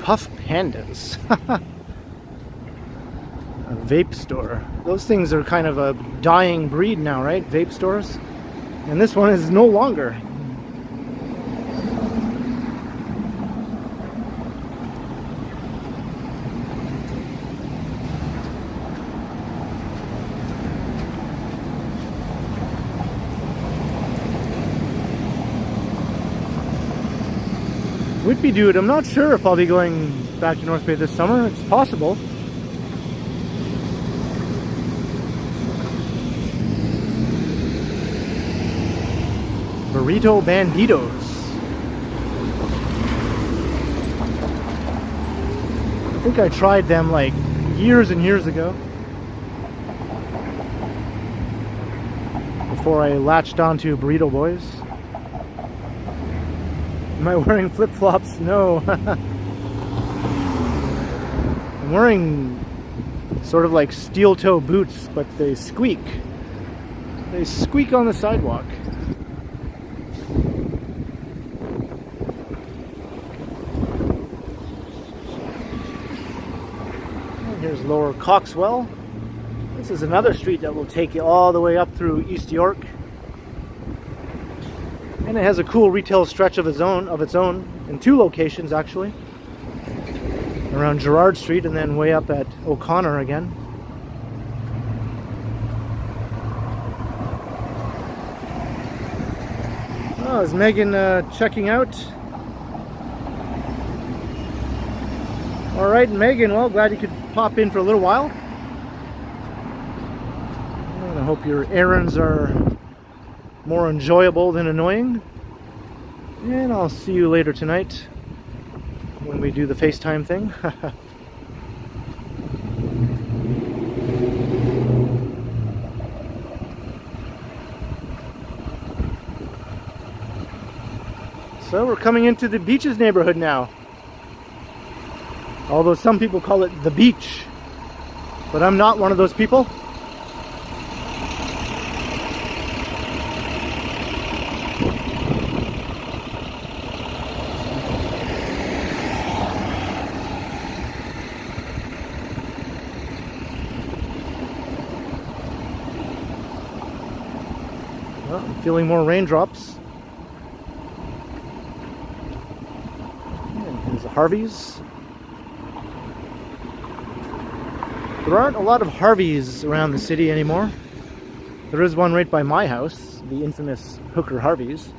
Puff Pandas. A vape store. Those things are kind of a dying breed now, right? Vape stores. And this one is no longer. Whitby Dude, I'm not sure if I'll be going back to North Bay this summer. It's possible. Burrito Banditos. I think I tried them like years and years ago. Before I latched onto Burrito Boys. Am I wearing flip-flops? No. I'm wearing sort of like steel-toe boots, but they squeak. They squeak on the sidewalk. And here's Lower Coxwell. This is another street that will take you all the way up through East York. And it has a cool retail stretch of its own in two locations actually. Around Gerrard Street and then way up at O'Connor again. Oh, is Megan checking out? Alright, Megan, well, glad you could pop in for a little while. And I hope your errands are more enjoyable than annoying. And I'll see you later tonight when we do the FaceTime thing. So we're coming into the Beaches neighborhood now. Although some people call it the beach. But I'm not one of those people. Well, I'm feeling more raindrops. And here's the Harveys. There aren't a lot of Harveys around the city anymore. There is one right by my house, the infamous Hooker Harveys.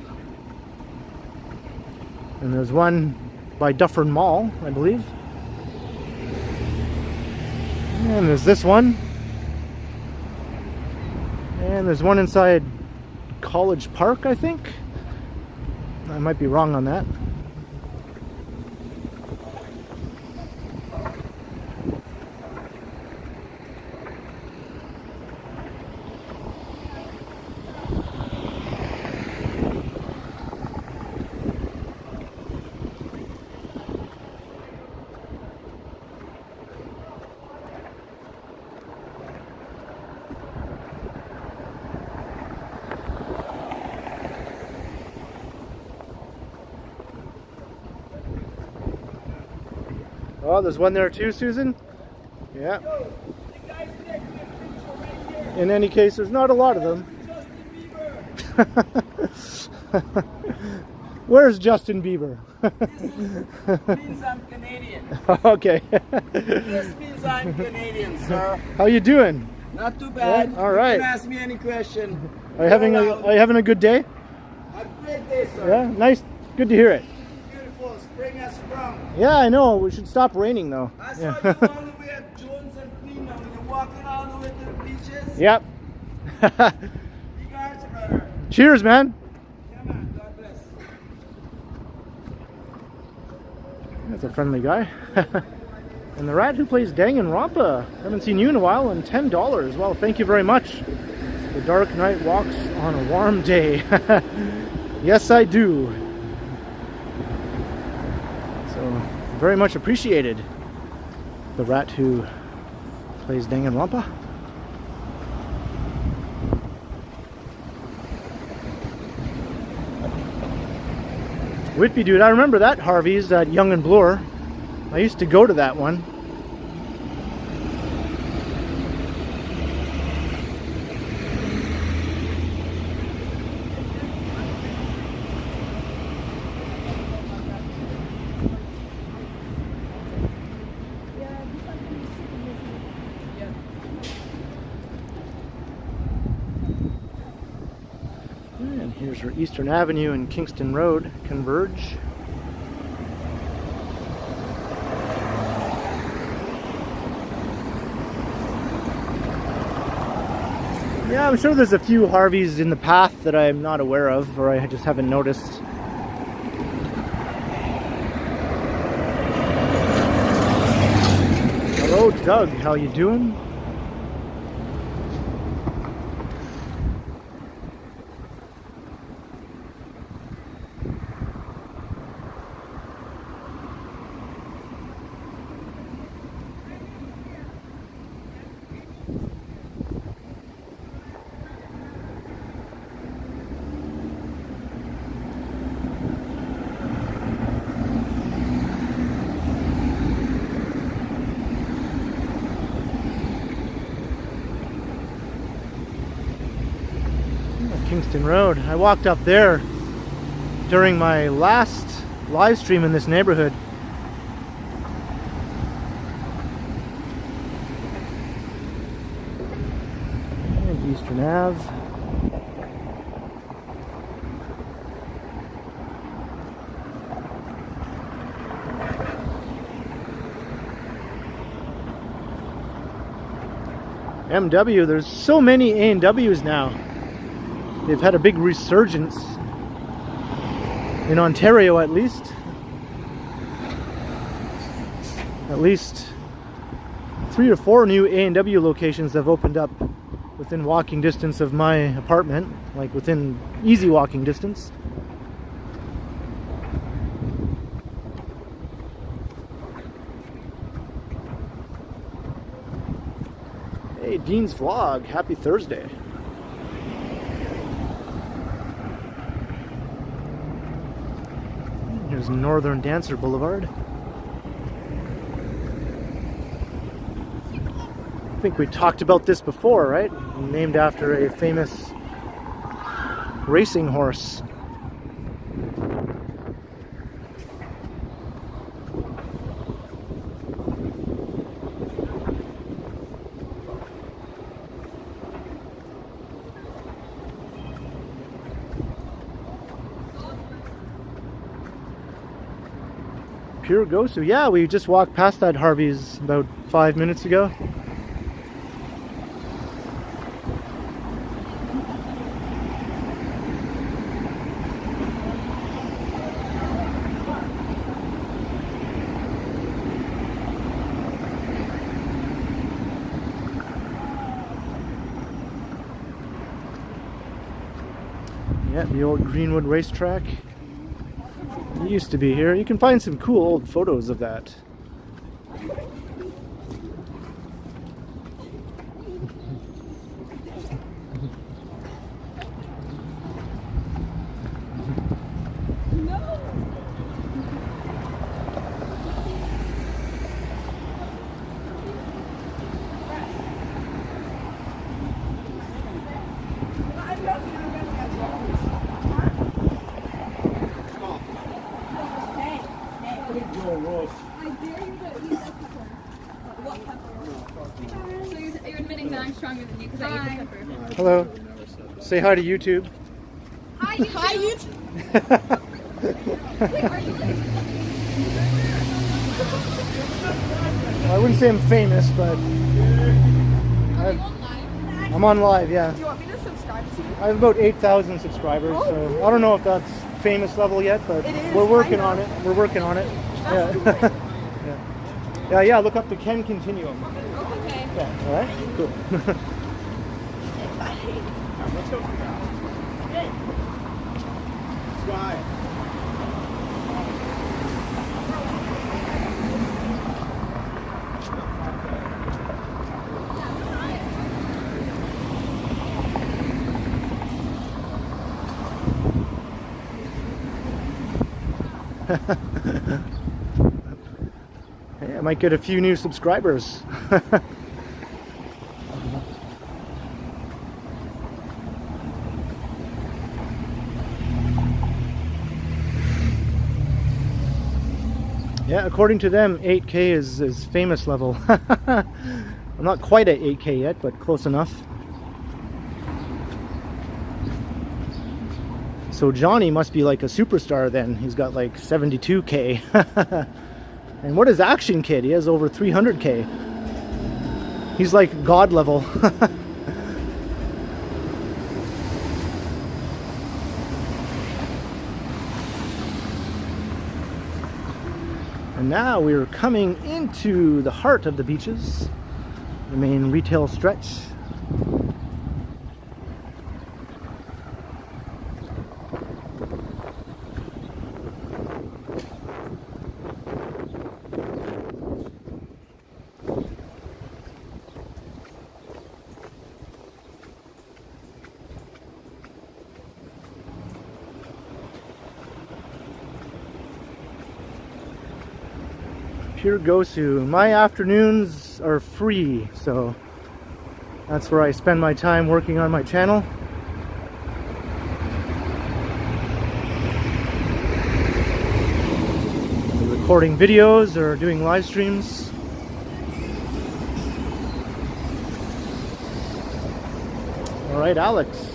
And there's one by Dufferin Mall, I believe. And there's this one. And there's one inside College Park, I think. I might be wrong on that. Oh, there's one there too, Susan? Yeah. In any case, there's not a lot of them. Where's Justin Bieber? This means I'm Canadian. Okay. This means I'm Canadian, sir. How you doing? Not too bad. Yeah, all right. You can ask me any question. Are you having a good day? Have a great day, sir. Yeah, nice. Good to hear it. Beautiful. Spring has sprung. Yeah, I know. We should stop raining though. I saw Yeah. you all the way at Jones and Prima when you're walking all the way to the beaches. Yep. Regards, brother. Cheers, man. Come on. God bless. That's a friendly guy. And the rat who plays Danganronpa. Haven't seen you in a while, and $10. Well, thank you very much. The Dark Knight walks on a warm day. Yes, I do. So, very much appreciated. The rat who plays Danganronpa. Whitby, dude, I remember that Harvey's at Young and Bloor. I used to go to that one. And here's where Eastern Avenue and Kingston Road converge. Yeah, I'm sure there's a few Harveys in the path that I'm not aware of, or I just haven't noticed. Hello, Doug. How you doing? Kingston Road. I walked up there during my last live stream in this neighborhood. And Eastern Ave. MW, there's so many A&Ws now. They've had a big resurgence in Ontario, at least. At least 3 or 4 new A&W locations have opened up within walking distance of my apartment, like within easy walking distance. Hey, Dean's Vlog, happy Thursday. Here's Northern Dancer Boulevard. I think we talked about this before, right? Named after a famous racing horse. Pure Gosu. Yeah, we just walked past that Harvey's about 5 minutes ago. Yeah, the old Greenwood racetrack. It used to be here. You can find some cool old photos of that. So you're admitting that I'm stronger than you because I ate the pepper. Hello. Say hi to YouTube. Hi, YouTube. Hi, YouTube. Wait, are you Well, I wouldn't say I'm famous, but Are you on live? I'm on live, yeah. Do you want me to subscribe to you? I have about 8,000 subscribers, so I don't know if that's famous level yet, but It is, we're working I on know. it. We're working on it. Yeah. Yeah, look up the TheKenContinuum. Okay. Yeah, all right? Cool. Let's go. Sky. Hey, I might get a few new subscribers. Yeah, according to them, 8K is famous level. I'm not quite at 8K yet, but close enough. So Johnny must be like a superstar then. He's got like 72K. And what is Action Kid? He has over 300K. He's like God level. And now we're coming into the heart of the beaches, the main retail stretch. Pure Gosu. My afternoons are free, so that's where I spend my time working on my channel. Recording videos or doing live streams. All right, Alex.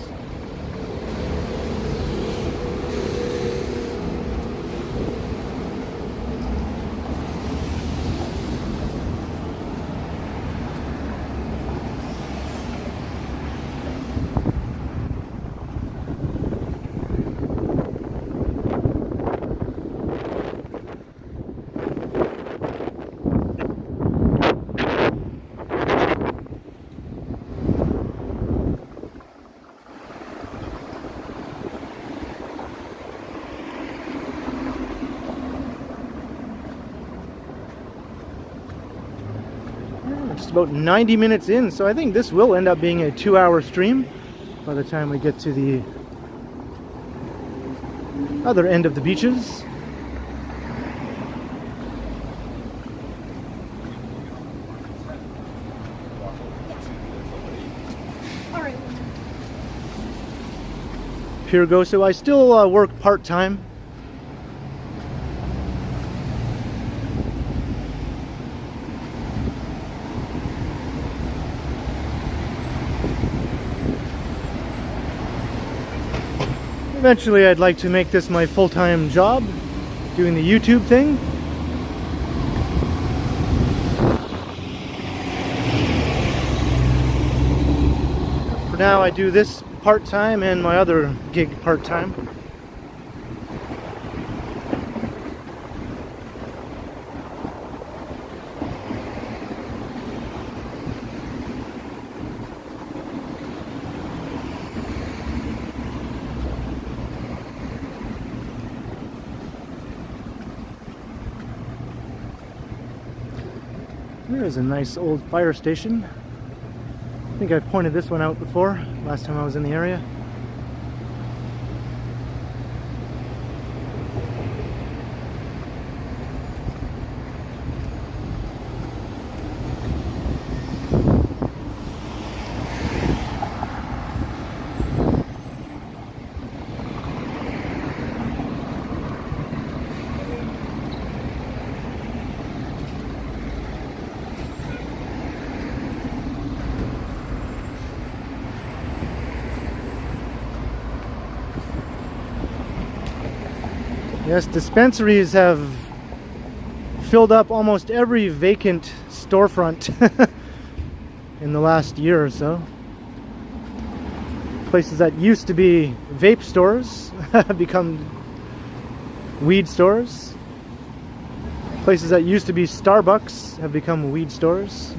Just about 90 minutes in, so I think this will end up being a 2-hour stream by the time we get to the other end of the beaches. All right. Pure Gosu. I still work part-time. Eventually I'd like to make this my full-time job, doing the YouTube thing. For now I do this part-time and my other gig part-time. There's a nice old fire station. I think I pointed this one out before, last time I was in the area. Yes, dispensaries have filled up almost every vacant storefront in the last year or so. Places that used to be vape stores have become weed stores. Places that used to be Starbucks have become weed stores.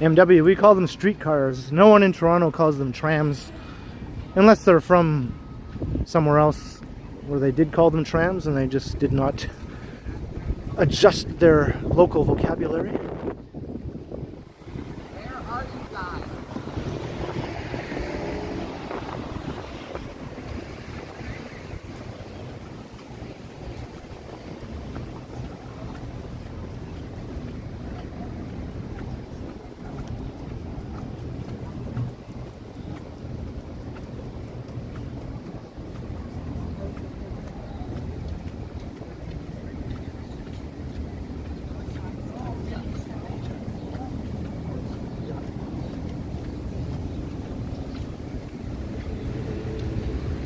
MW, we call them streetcars. No one in Toronto calls them trams, unless they're from somewhere else where they did call them trams and they just did not adjust their local vocabulary. Where are you guys?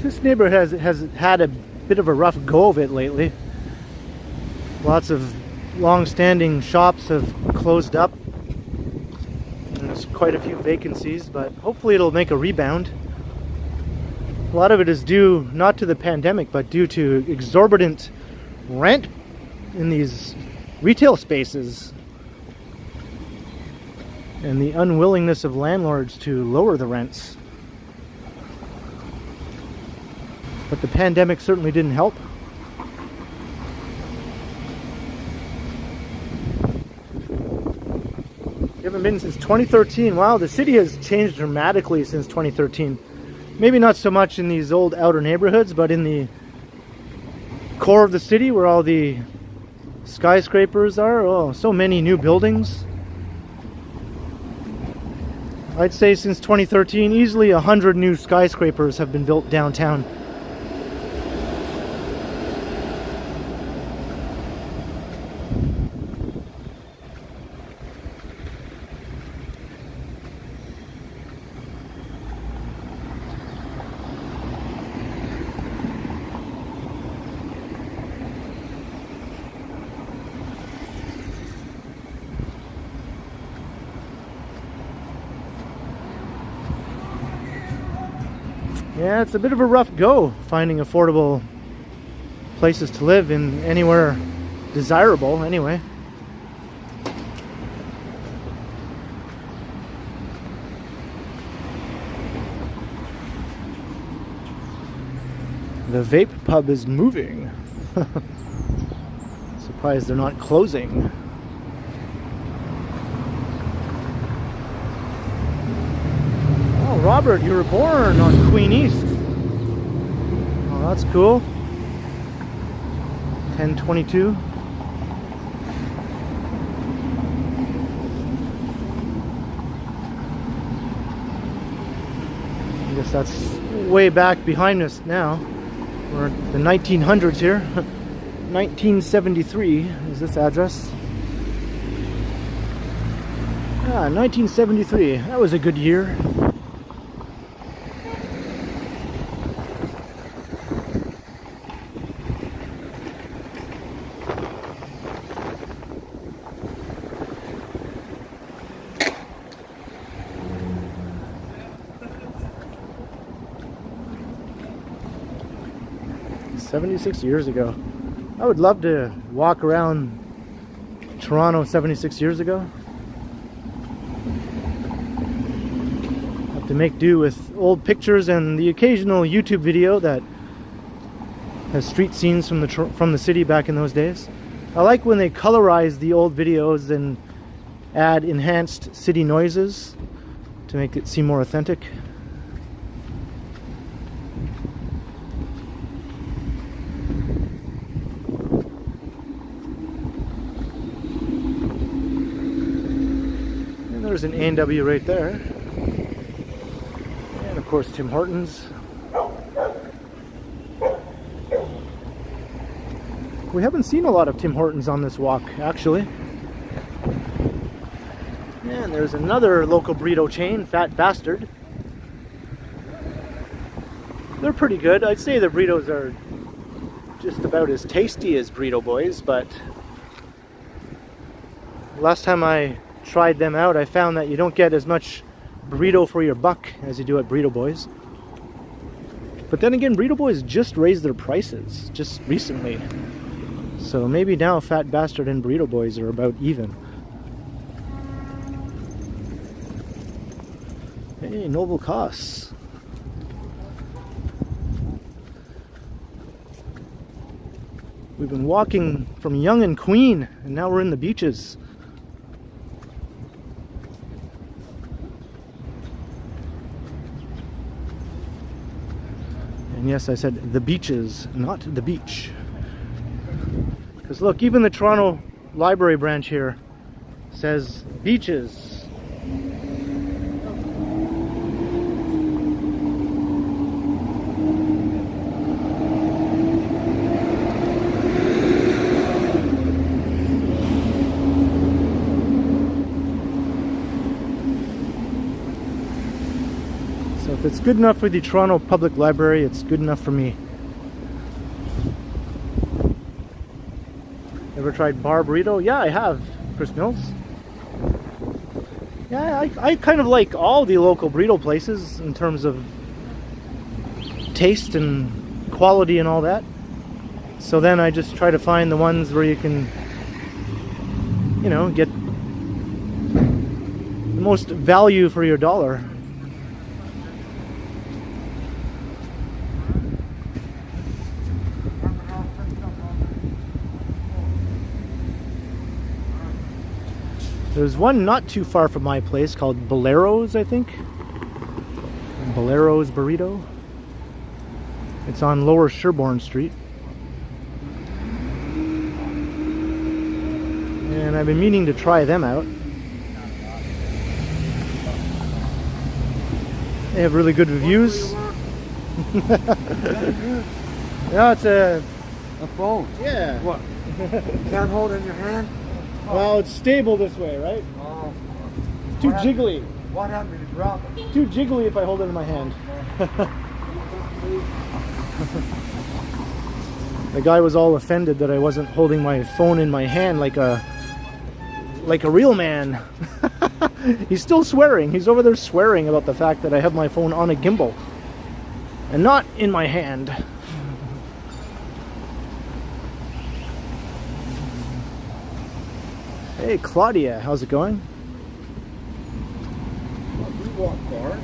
This neighborhood has had a bit of a rough go of it lately. Lots of long-standing shops have closed up. And there's quite a few vacancies, but hopefully it'll make a rebound. A lot of it is due not to the pandemic, but due to exorbitant rent in these retail spaces and the unwillingness of landlords to lower the rents. But the pandemic certainly didn't help. You haven't been since 2013. Wow, the city has changed dramatically since 2013. Maybe not so much in these old outer neighborhoods, but in the core of the city where all the skyscrapers are. Oh, so many new buildings. I'd say since 2013, easily 100 new skyscrapers have been built downtown. Yeah, it's a bit of a rough go finding affordable places to live in anywhere desirable, anyway. The vape pub is moving. Surprised they're not closing. Oh, Robert, you were born on Queen East. Oh, that's cool. 1022. I guess that's way back behind us now. We're at the 1900s here. 1973 is this address. Ah, 1973. That was a good year. "76 years ago." I would love to walk around Toronto 76 years ago. Have to make do with old pictures and the occasional YouTube video that has street scenes from the city back in those days. I like when they colorize the old videos and add enhanced city noises to make it seem more authentic. There's an A&W right there. And of course Tim Hortons. We haven't seen a lot of Tim Hortons on this walk, actually. And there's another local burrito chain, Fat Bastard. They're pretty good. I'd say the burritos are just about as tasty as Burrito Boys, but last time I tried them out, I found that you don't get as much burrito for your buck as you do at Burrito Boys. But then again, Burrito Boys just raised their prices just recently. So maybe now Fat Bastard and Burrito Boys are about even. Hey, Noble Costs. We've been walking from Yonge and Queen, and now we're in the beaches. And yes, I said the beaches, not the beach. Because look, even the Toronto Library branch here says beaches. So if it's good enough for the Toronto Public Library, it's good enough for me. Ever tried bar burrito? Yeah, I have, Chris Mills. Yeah, I kind of like all the local burrito places in terms of taste and quality and all that. So then I just try to find the ones where you can, you know, get the most value for your dollar. There's one not too far from my place called Bolero's, I think. Bolero's Burrito. It's on Lower Sherbourne Street. And I've been meaning to try them out. They have really good reviews. Yeah, it's a phone. Yeah. What? Can't hold it in your hand? Well, it's stable this way, right? Oh. It's too jiggly. What happened if you drop it? Too jiggly if I hold it in my hand. The guy was all offended that I wasn't holding my phone in my hand like a real man. He's still swearing. He's over there swearing about the fact that I have my phone on a gimbal and not in my hand. Hey Claudia, how's it going? We walk far.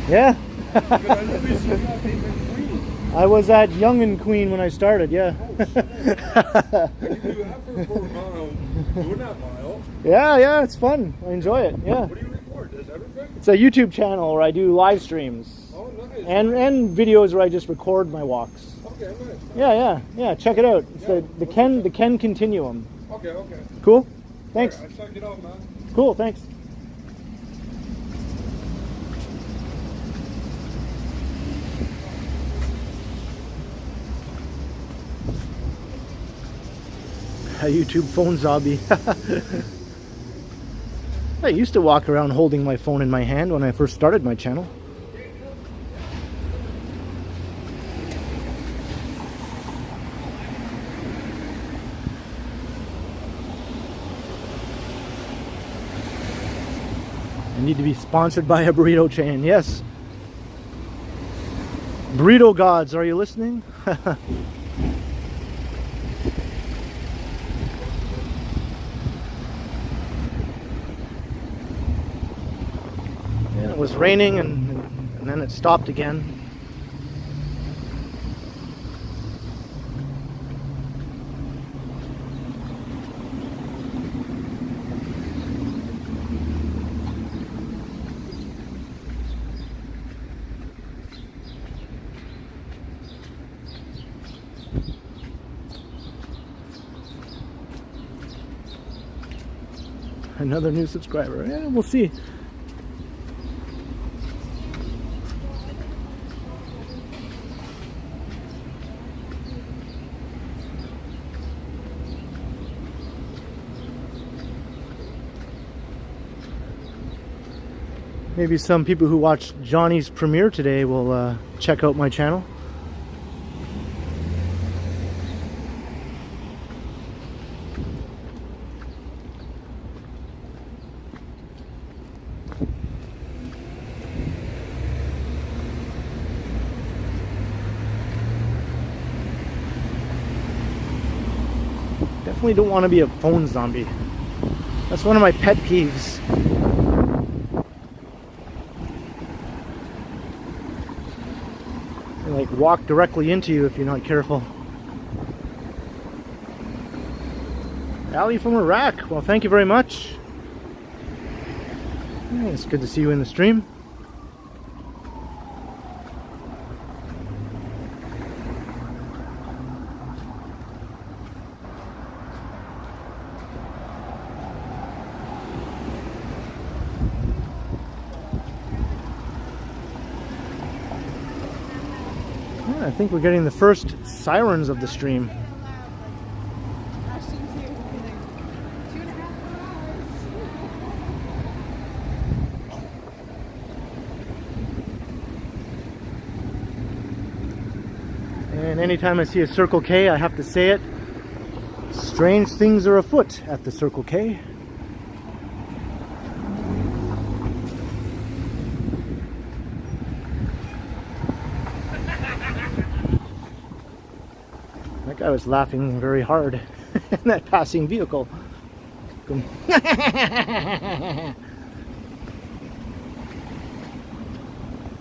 Yeah. But I know we should not be in Queen. I was at Yonge and Queen when I started, yeah. Oh, shit. And you do that for 4 miles, doing that mile. Yeah, it's fun. I enjoy it, yeah. What do you record? Does everything? It's a YouTube channel where I do live streams. Oh, nice. And videos where I just record my walks. Okay, nice. Yeah, check it out. It's the TheKenContinuum. Okay. Cool? Thanks. All right, I checked it out, man. Cool, thanks. A YouTube phone zombie. I used to walk around holding my phone in my hand when I first started my channel. I need to be sponsored by a burrito chain, yes. Burrito gods, are you listening? It was raining and then it stopped again. Another new subscriber. Yeah, we'll see. Maybe some people who watched Johnny's premiere today will check out my channel. Definitely don't want to be a phone zombie. That's one of my pet peeves. They like walk directly into you if you're not careful. Ali from Iraq. Well, thank you very much. Yeah, it's good to see you in the stream. Yeah, I think we're getting the first sirens of the stream. And anytime I see a Circle K, I have to say it. Strange things are afoot at the Circle K. That guy was laughing very hard in that passing vehicle.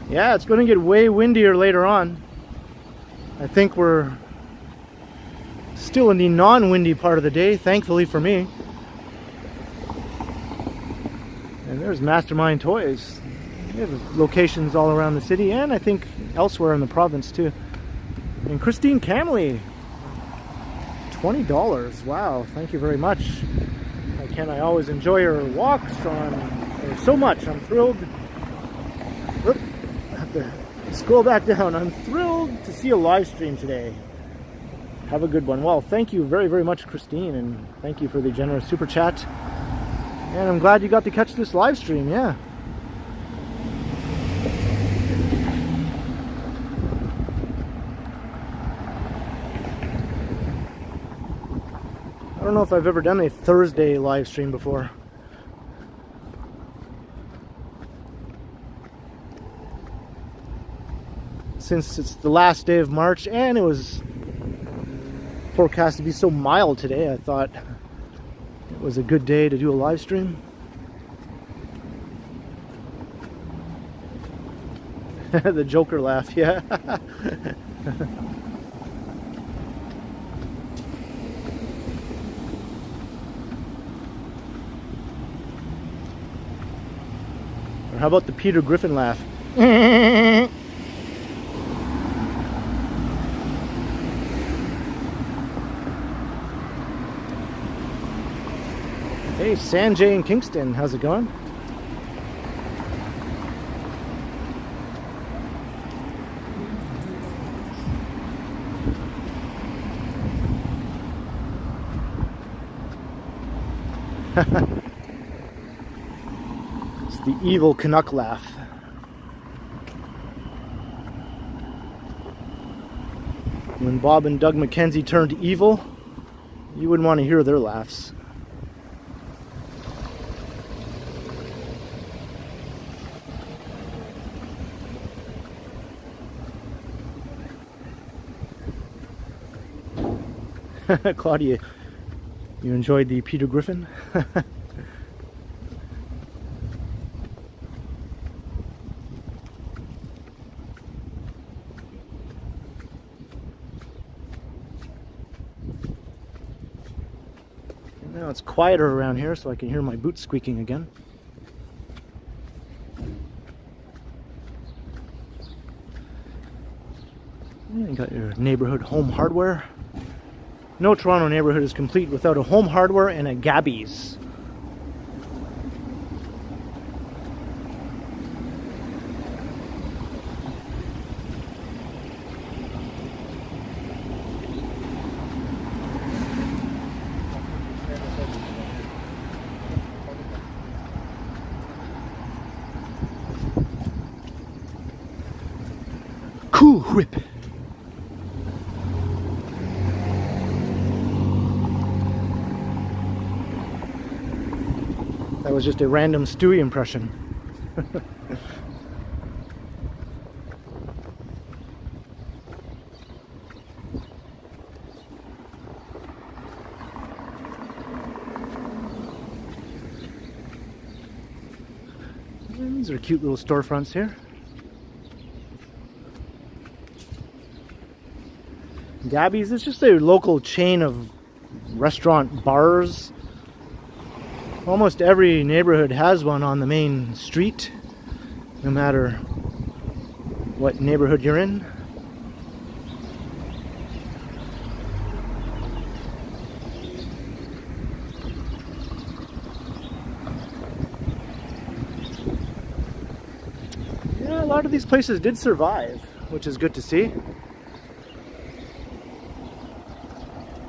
Yeah, it's going to get way windier later on. I think we're still in the non-windy part of the day, thankfully for me. And there's Mastermind Toys. They have locations all around the city and I think elsewhere in the province too. And Christine Camley, $20. Wow, thank you very much. I always enjoy her walks on so much. I'm thrilled. Oop, I have to scroll back down. I'm thrilled to see a live stream today. Have a good one. Well, thank you very, very much, Christine, and thank you for the generous super chat. And I'm glad you got to catch this live stream, yeah. I don't know if I've ever done a Thursday live stream before. Since it's the last day of March and it was forecast to be so mild today, I thought it was a good day to do a live stream. The Joker laugh, yeah. Or how about the Peter Griffin laugh? Hey, Sanjay in Kingston, how's it going? It's the evil Canuck laugh. When Bob and Doug McKenzie turned evil, you wouldn't want to hear their laughs. Claudia, you enjoyed the Peter Griffin? Now it's quieter around here, so I can hear my boots squeaking again. And you got your neighborhood home hardware. No Toronto neighborhood is complete without a home hardware and a Gabby's. Cool whip. That was just a random Stewie impression. These are cute little storefronts here. Gabby's is just a local chain of restaurant bars. Almost every neighborhood has one on the main street, no matter what neighborhood you're in. Yeah, a lot of these places did survive, which is good to see.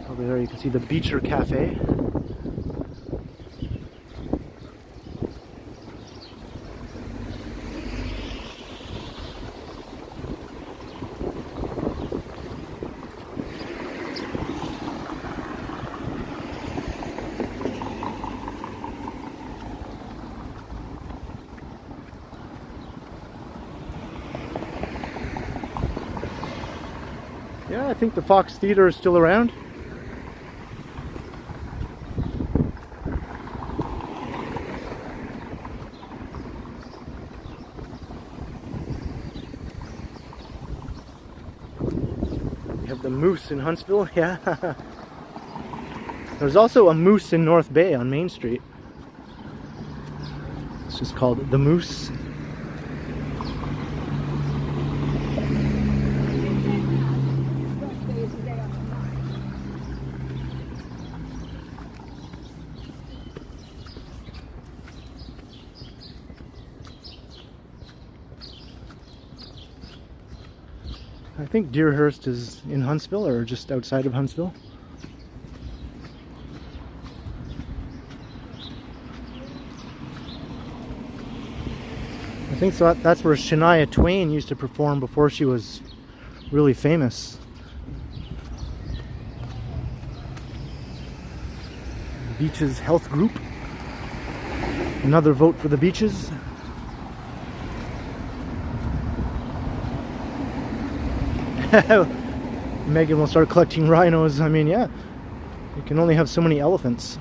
Over there you can see the Beecher Cafe. Yeah, I think the Fox Theater is still around. We have the Moose in Huntsville, yeah. There's also a Moose in North Bay on Main Street. It's just called the Moose. I think Deerhurst is in Huntsville or just outside of Huntsville. I think so. That's where Shania Twain used to perform before she was really famous. Beaches Health Group. Another vote for the beaches. Megan will start collecting rhinos. I mean, yeah, you can only have so many elephants.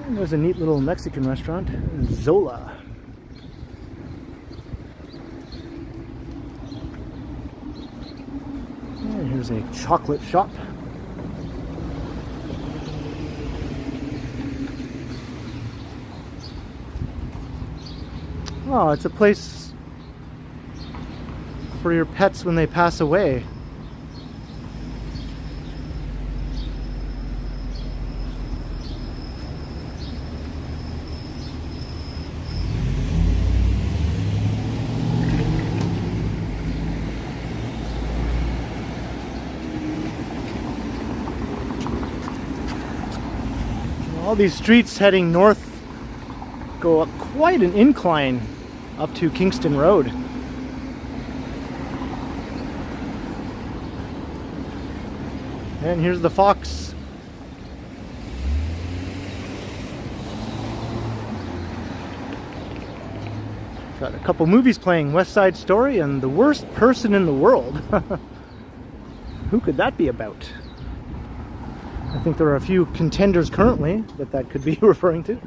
There's a neat little Mexican restaurant, Zola. And here's a chocolate shop. Oh, it's a place for your pets when they pass away. All these streets heading north go up quite an incline up to Kingston Road. And here's the Fox. Got a couple movies playing, West Side Story and The Worst Person in the World. Who could that be about? I think there are a few contenders currently that could be referring to.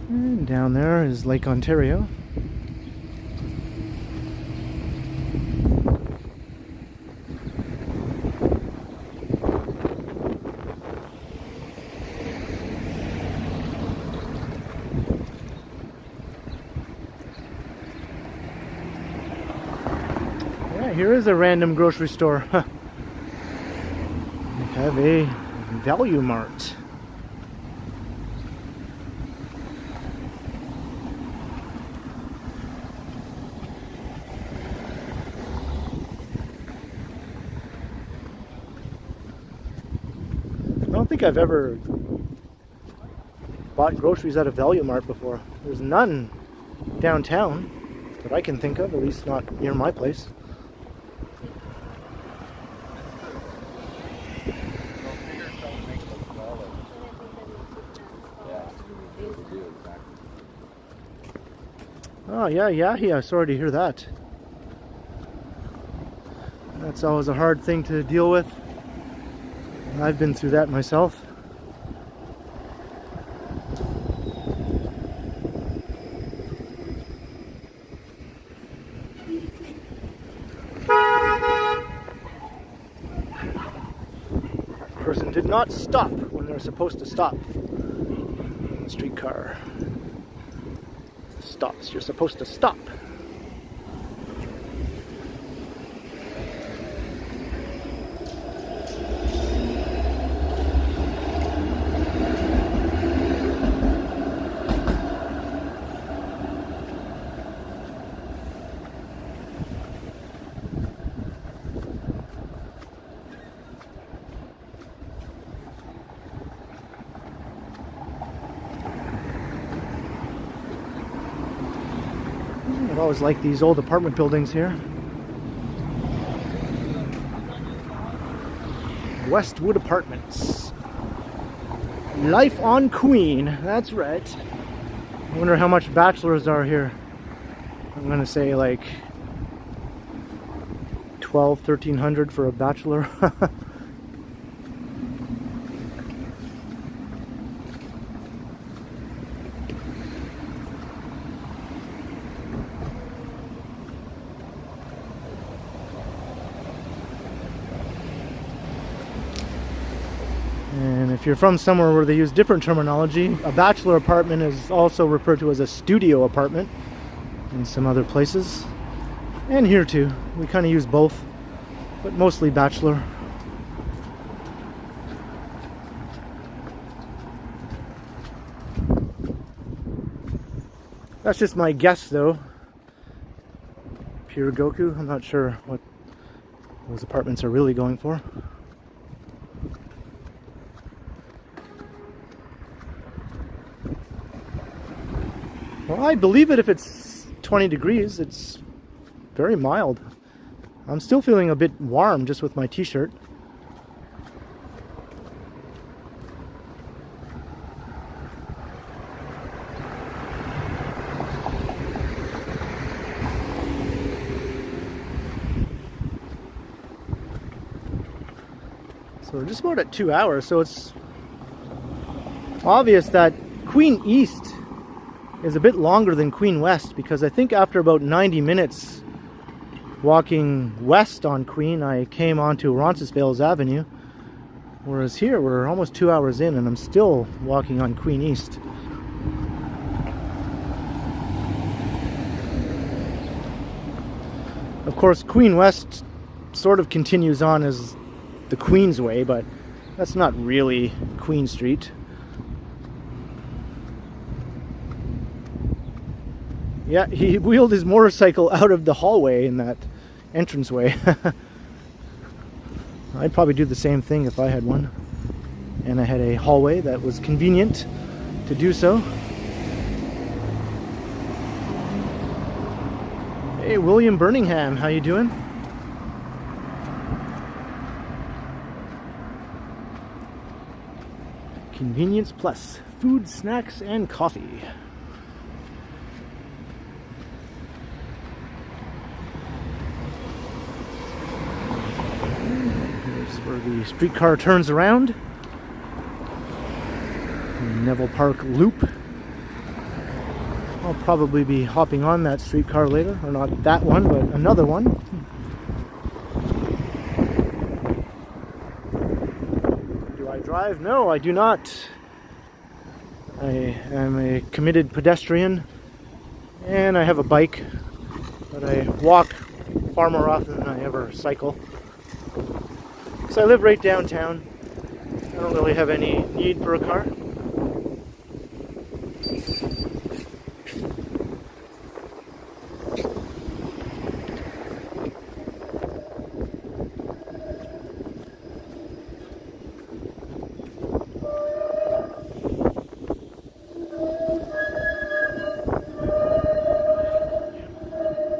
And down there is Lake Ontario. Yeah, here is a random grocery store. We have a Value Mart. I don't think I've ever bought groceries at a Value Mart before. There's none downtown that I can think of, at least not near my place. Oh yeah, sorry to hear that. That's always a hard thing to deal with. I've been through that myself. Person did not stop when they're supposed to stop. Streetcar stops. You're supposed to stop. I always like these old apartment buildings here. Westwood Apartments. Life on Queen, that's right. I wonder how much bachelors are here. I'm gonna say like 1,300 for a bachelor. And if you're from somewhere where they use different terminology, a bachelor apartment is also referred to as a studio apartment in some other places. And here too. We kind of use both, but mostly bachelor. That's just my guess though. Pure Goku, I'm not sure what those apartments are really going for. Well, I believe it if it's 20 degrees. It's very mild. I'm still feeling a bit warm just with my t-shirt. So we're just about at 2 hours, so it's obvious that Queen East is a bit longer than Queen West, because I think after about 90 minutes walking west on Queen, I came onto Roncesvalles Avenue, whereas here we're almost 2 hours in and I'm still walking on Queen East. Of course, Queen West sort of continues on as the Queen's Way, but that's not really Queen Street. Yeah, he wheeled his motorcycle out of the hallway in that entranceway. I'd probably do the same thing if I had one. And I had a hallway that was convenient to do so. Hey, William Birmingham, how you doing? Convenience Plus, food, snacks, and coffee. Where the streetcar turns around. Neville Park Loop. I'll probably be hopping on that streetcar later, or not that one, but another one. Do I drive? No, I do not. I am a committed pedestrian, and I have a bike, but I walk far more often than I ever cycle. So I live right downtown. I don't really have any need for a car.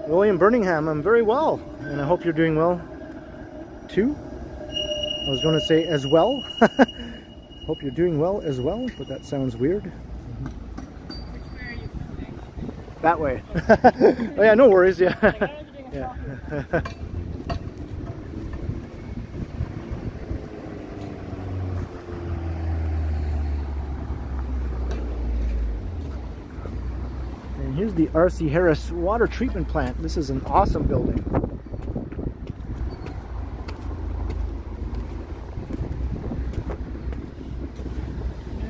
William Birmingham, I'm very well, and I hope you're doing well too. I was going to say as well. Hope you're doing well as well, but that sounds weird. Which way are you filming? That way. Oh yeah, no worries. Yeah. Yeah. And here's the R.C. Harris water treatment plant. This is an awesome building.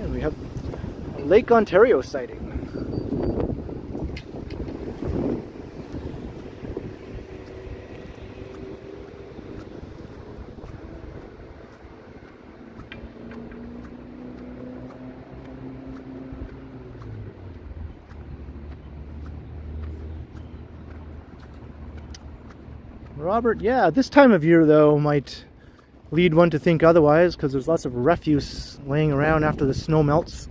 And we have a Lake Ontario sighting. Robert, yeah, this time of year though might lead one to think otherwise, because there's lots of refuse laying around after the snow melts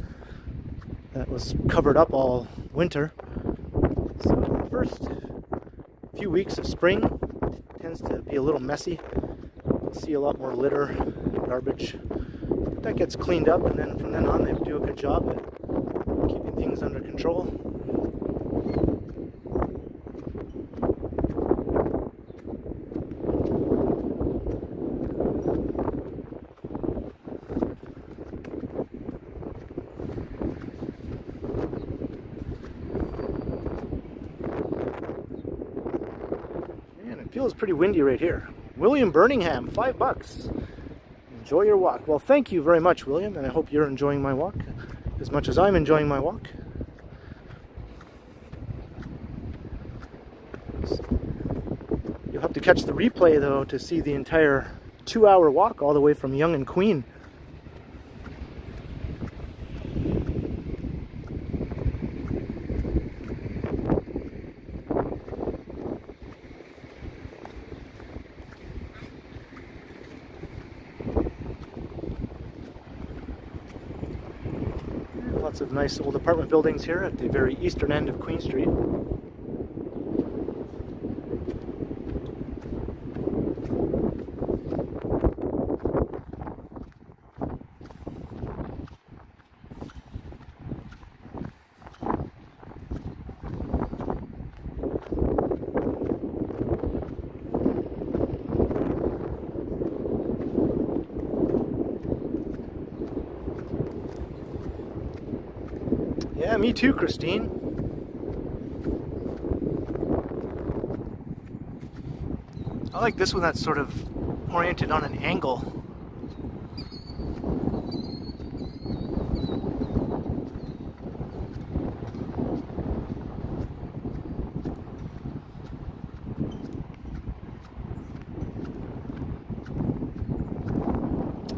that was covered up all winter. So the first few weeks of spring tends to be a little messy. You'll see a lot more litter, garbage. That gets cleaned up, and then from then on they do a good job at keeping things under control. Feels pretty windy right here. William Birmingham, $5. Enjoy your walk. Well, thank you very much, William, and I hope you're enjoying my walk as much as I'm enjoying my walk. You'll have to catch the replay though to see the entire 2-hour walk all the way from Yonge and Queen. Lots of nice old apartment buildings here at the very eastern end of Queen Street. Yeah, me too, Christine. I like this one that's sort of oriented on an angle.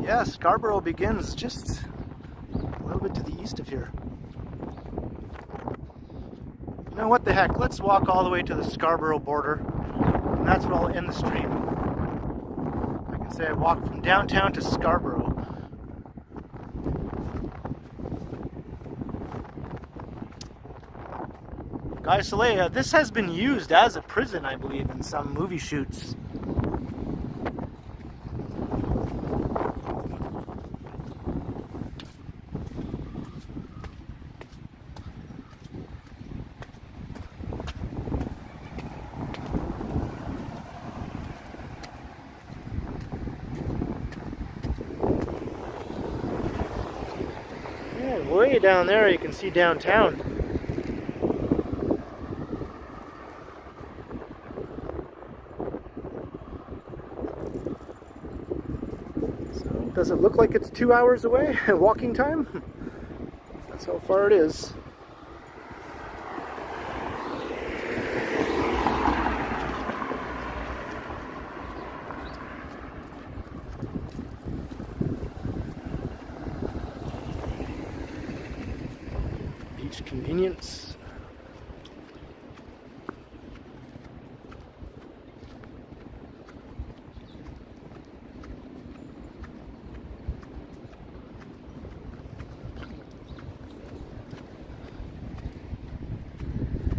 Yeah, Scarborough begins just a little bit to the east of here. You know what the heck, let's walk all the way to the Scarborough border, and that's where I'll end the stream. I can say I walked from downtown to Scarborough. Guy Soleil, this has been used as a prison, I believe, in some movie shoots. Way down there you can see downtown. So does it look like it's 2 hours away walking time? That's how far it is. convenience.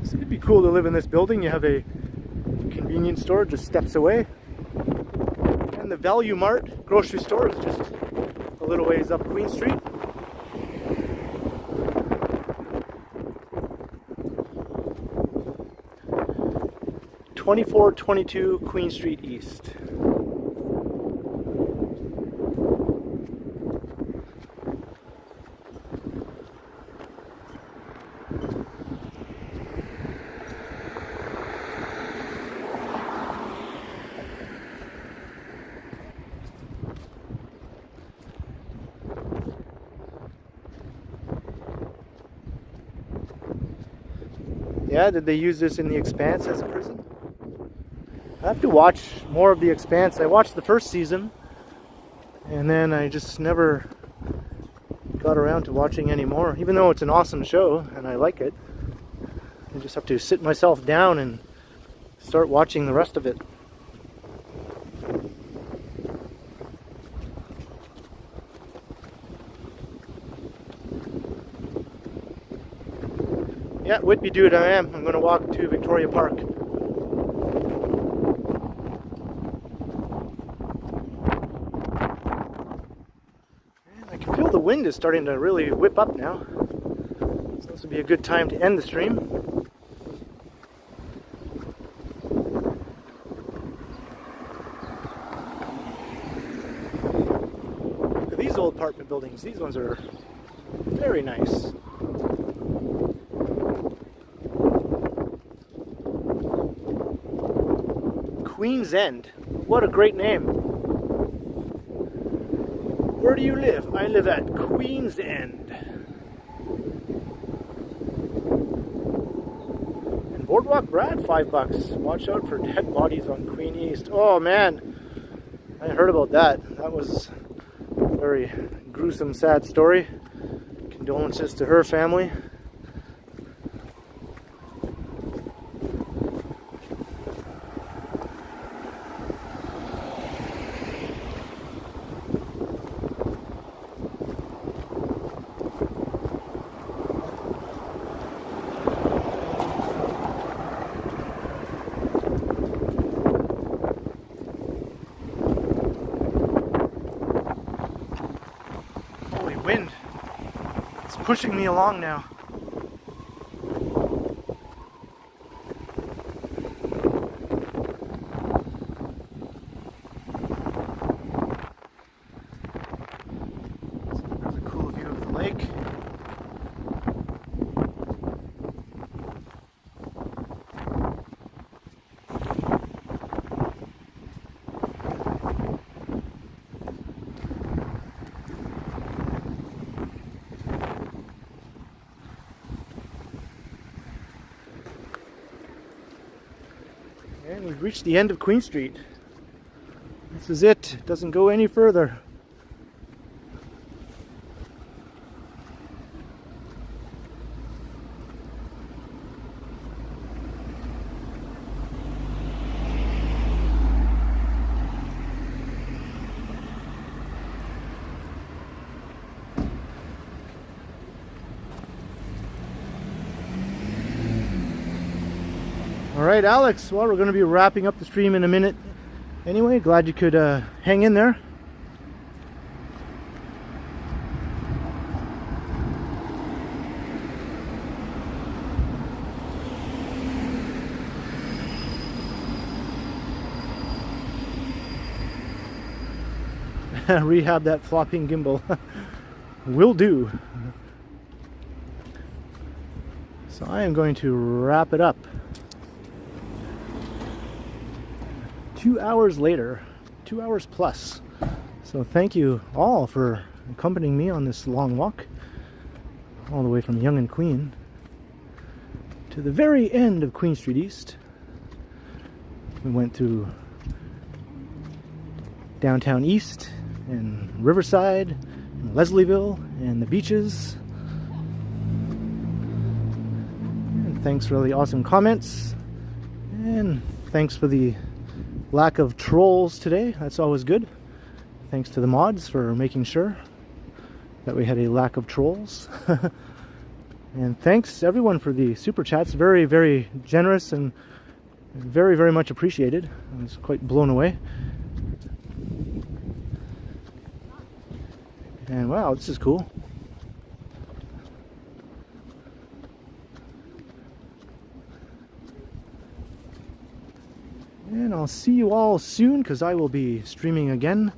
So it'd be cool to live in this building. You have a convenience store just steps away. And the Value Mart grocery store is just a little ways up Queen Street. (2422) Queen Street East. Yeah, did they use this in The Expanse as a prison? I have to watch more of The Expanse. I watched the first season, and then I just never got around to watching any more. Even though it's an awesome show, and I like it, I just have to sit myself down and start watching the rest of it. Yeah, Whitby dude, I am. I'm going to walk to Victoria Park. And I can feel the wind is starting to really whip up now. So this would be a good time to end the stream. Look at these old apartment buildings. These ones are very nice. Queen's End. What a great name. Where do you live? I live at Queen's End. And Boardwalk Brad, $5. Watch out for dead bodies on Queen East. Oh man, I heard about that. That was a very gruesome, sad story. Condolences to her family. Wind. It's pushing me along now. There's a cool view of the lake. And we've reached the end of Queen Street. This is it. It doesn't go any further. Alright, Alex, well, we're going to be wrapping up the stream in a minute. Anyway, glad you could hang in there. Rehab that flopping gimbal. Will do. So I am going to wrap it up. 2 hours later, 2 hours plus. So thank you all for accompanying me on this long walk, all the way from Yonge and Queen to the very end of Queen Street East. We went through downtown East and Riverside and Leslieville and the beaches. thanks for the awesome comments. And thanks for the lack of trolls today. That's always good. Thanks to the mods for making sure that we had a lack of trolls. And thanks everyone for the super chats. Very, very generous and very, very much appreciated. I was quite blown away. And wow, this is cool. And I'll see you all soon, because I will be streaming again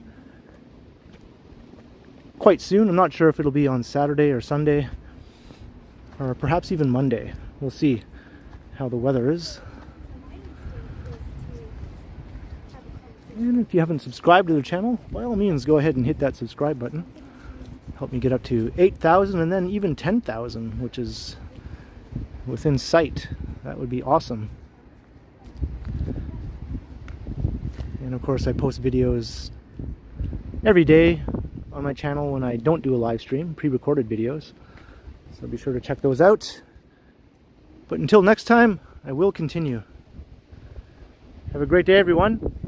quite soon. I'm not sure if it'll be on Saturday or Sunday, or perhaps even Monday. We'll see how the weather is. And if you haven't subscribed to the channel, by all means go ahead and hit that subscribe button. Help me get up to 8,000 and then even 10,000, which is within sight. That would be awesome. And of course I post videos every day on my channel when I don't do a live stream, pre-recorded videos. So be sure to check those out. But until next time, I will continue. Have a great day, everyone.